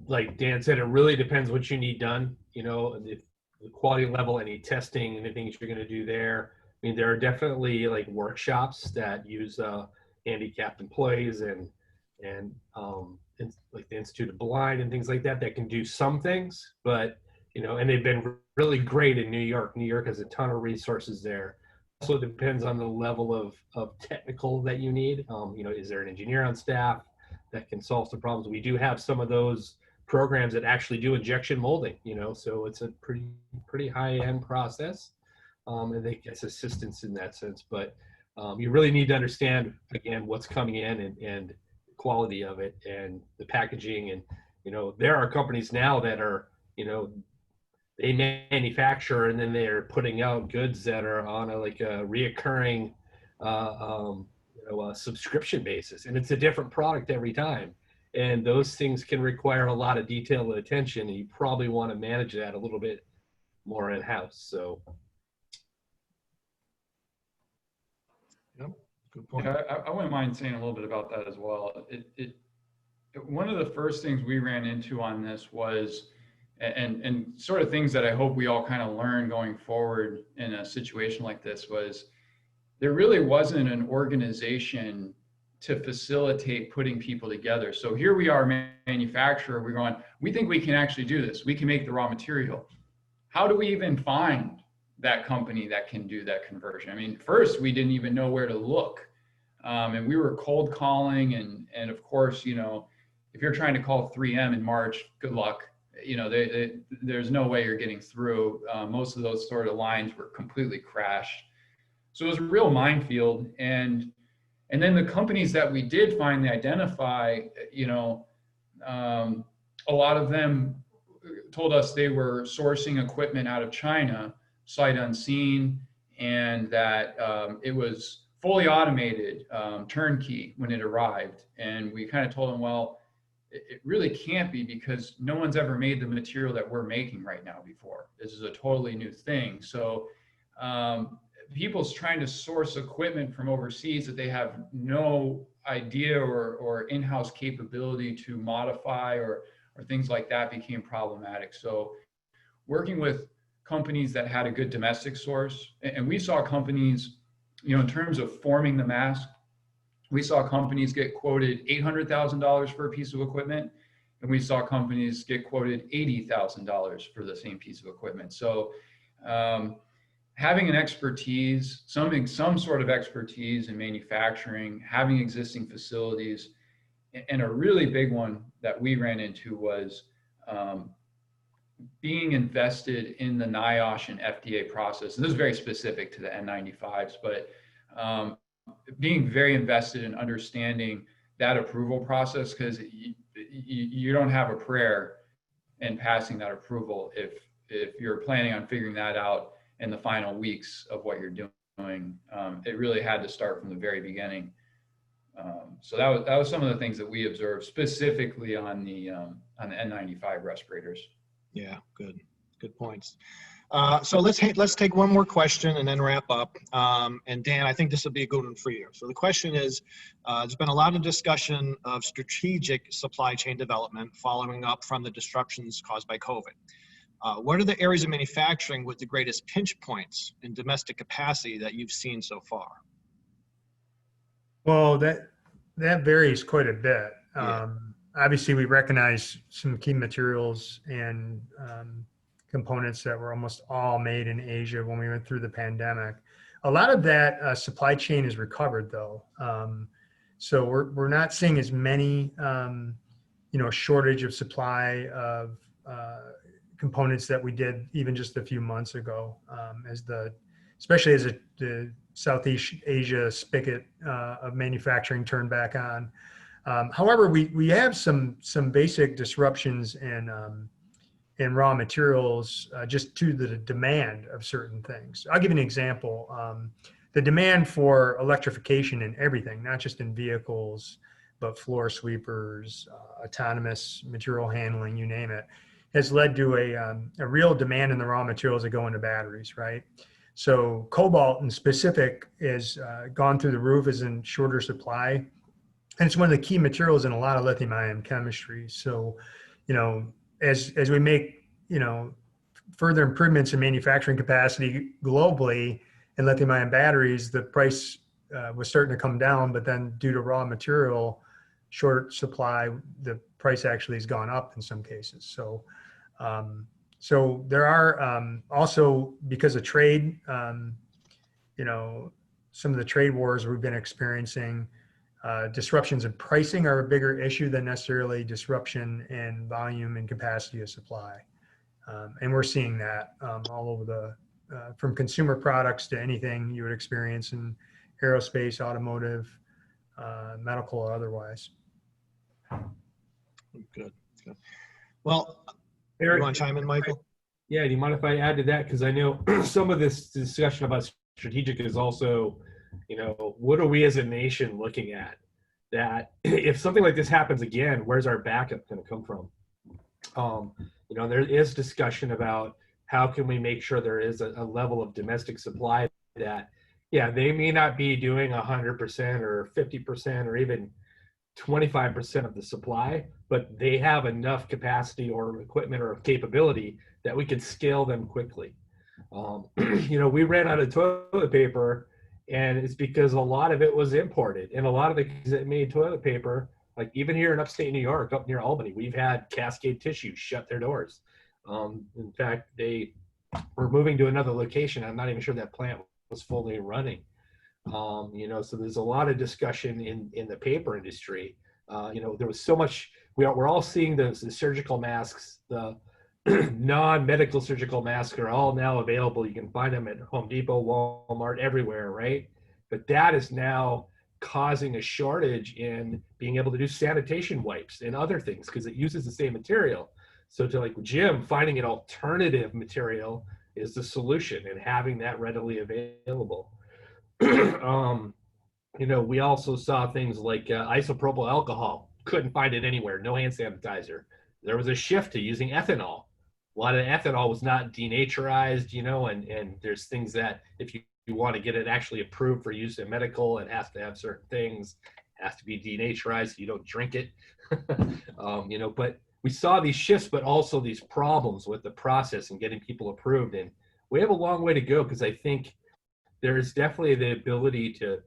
like Dan said, it really depends what you need done. You know, the quality level, any testing, anything you're going to do there. I mean, there are definitely like workshops that use handicapped employees and like the Institute of Blind and things like that can do some things, but you know, and they've been really great in New York. New York has a ton of resources there. Also depends on the level of technical that you need. You know, is there an engineer on staff that can solve some problems? We do have some of those programs that actually do injection molding, you know, so it's a pretty high-end process, and they get assistance in that sense. But you really need to understand, again, what's coming in and quality of it and the packaging. And you know, there are companies now that are, you know, they manufacture and then they're putting out goods that are on a reoccurring you know, a subscription basis, and it's a different product every time, and those things can require a lot of detail and attention, and you probably want to manage that a little bit more in-house. So Yep, good point. Yeah, I wouldn't mind saying a little bit about that as well. One of the first things we ran into on this was, and sort of things that I hope we all kind of learn going forward in a situation like this, was there really wasn't an organization to facilitate putting people together. So here we are, manufacturer, we're going, we think we can actually do this. We can make the raw material. How do we even find that company that can do that conversion? I mean, first, we didn't even know where to look. And we were cold calling, and of course, you know, if you're trying to call 3M in March, good luck. You know, there's no way you're getting through. Most of those sort of lines were completely crashed. So it was a real minefield. And then the companies that we did finally identify, you know, a lot of them told us they were sourcing equipment out of China, sight unseen, and that it was fully automated, turnkey when it arrived. And we kind of told them, well, it really can't be, because no one's ever made the material that we're making right now before. This is a totally new thing. So people's trying to source equipment from overseas that they have no idea or in-house capability to modify or things like that became problematic. So working with companies that had a good domestic source, and we saw companies in terms of forming the mask, we saw companies get quoted $800,000 for a piece of equipment, and we saw companies get quoted $80,000 for the same piece of equipment. So having an expertise, some sort of expertise in manufacturing, having existing facilities, and a really big one that we ran into was being invested in the NIOSH and FDA process. And this is very specific to the N95s, but being very invested in understanding that approval process, because you don't have a prayer in passing that approval if you're planning on figuring that out in the final weeks of what you're doing. It really had to start from the very beginning. So that was some of the things that we observed specifically on the N95 respirators. Yeah, good points. So let's take one more question and then wrap up. And Dan, I think this will be a good one for you. So the question is, there's been a lot of discussion of strategic supply chain development following up from the disruptions caused by COVID. What are the areas of manufacturing with the greatest pinch points in domestic capacity that you've seen so far? Well, that varies quite a bit. Yeah. Obviously, we recognize some key materials and components that were almost all made in Asia when we went through the pandemic. A lot of that supply chain is recovered, though. So we're not seeing as many, shortage of supply of components that we did even just a few months ago, especially as the Southeast Asia spigot of manufacturing turned back on. However, we have some basic disruptions in raw materials just to the demand of certain things. I'll give you an example. The demand for electrification in everything, not just in vehicles, but floor sweepers, autonomous material handling, you name it, has led to a real demand in the raw materials that go into batteries, right? So cobalt in specific is gone through the roof, is in shorter supply. And it's one of the key materials in a lot of lithium ion chemistry. So, as we make, further improvements in manufacturing capacity globally in lithium ion batteries, the price was starting to come down, but then due to raw material short supply, the price actually has gone up in some cases. So, so there are also, because of trade, some of the trade wars we've been experiencing, disruptions in pricing are a bigger issue than necessarily disruption in volume and capacity of supply. And we're seeing that all over from consumer products to anything you would experience in aerospace, automotive, medical, or otherwise. Good. Well, Eric, you want to chime in, Michael? Yeah, do you mind if I add to that? Because I know some of this discussion about strategic is also, what are we as a nation looking at? That if something like this happens again, where's our backup going to come from? There is discussion about how can we make sure there is a level of domestic supply that, they may not be doing 100% or 50% or even 25% of the supply, but they have enough capacity or equipment or capability that we could scale them quickly. We ran out of toilet paper, and it's because a lot of it was imported, and a lot of the things that made toilet paper, like even here in upstate New York, up near Albany, we've had Cascade Tissue shut their doors. In fact, they were moving to another location. I'm not even sure that plant was fully running. So there's a lot of discussion in the paper industry. There was so much, we're all seeing the surgical masks, the non-medical surgical masks are all now available. You can find them at Home Depot, Walmart, everywhere, right? But that is now causing a shortage in being able to do sanitation wipes and other things because it uses the same material. So to like Jim, finding an alternative material is the solution and having that readily available. We also saw things like isopropyl alcohol. Couldn't find it anywhere. No hand sanitizer. There was a shift to using ethanol. A lot of ethanol was not denaturized, and there's things that if you want to get it actually approved for use in medical, it has to have certain things. It has to be denaturized so you don't drink it. But we saw these shifts, but also these problems with the process and getting people approved. And we have a long way to go because I think there's definitely the ability to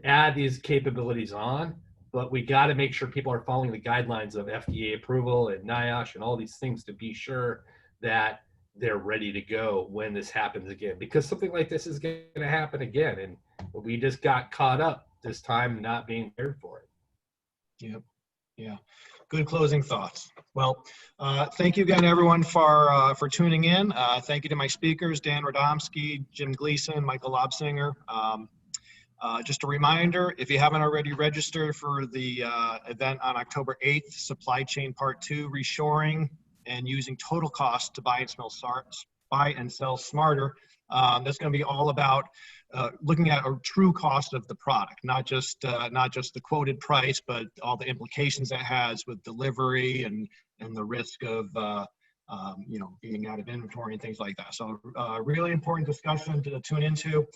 add these capabilities on, but we got to make sure people are following the guidelines of FDA approval and NIOSH and all these things to be sure that they're ready to go when this happens again, because something like this is going to happen again. And we just got caught up this time not being prepared for it. Yep. Yeah. Good closing thoughts. Well, thank you again, everyone, for tuning in. Thank you to my speakers, Dan Radomski, Jim Gleason, Michael Lobsinger. Just a reminder, if you haven't already registered for the event on October 8th, Supply Chain Part 2, Reshoring and Using Total Cost to Buy and Sell Smarter. That's going to be all about looking at a true cost of the product, not just the quoted price, but all the implications that has with delivery and the risk of being out of inventory and things like that. So really important discussion to tune into.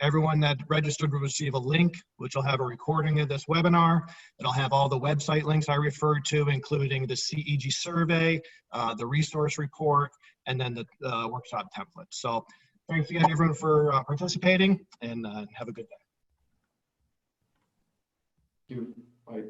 Everyone that registered will receive a link, which will have a recording of this webinar. It'll have all the website links I referred to, including the CEG survey, the resource report, and then the workshop template. So thanks again, everyone, for participating, and have a good day. Thank you. Bye.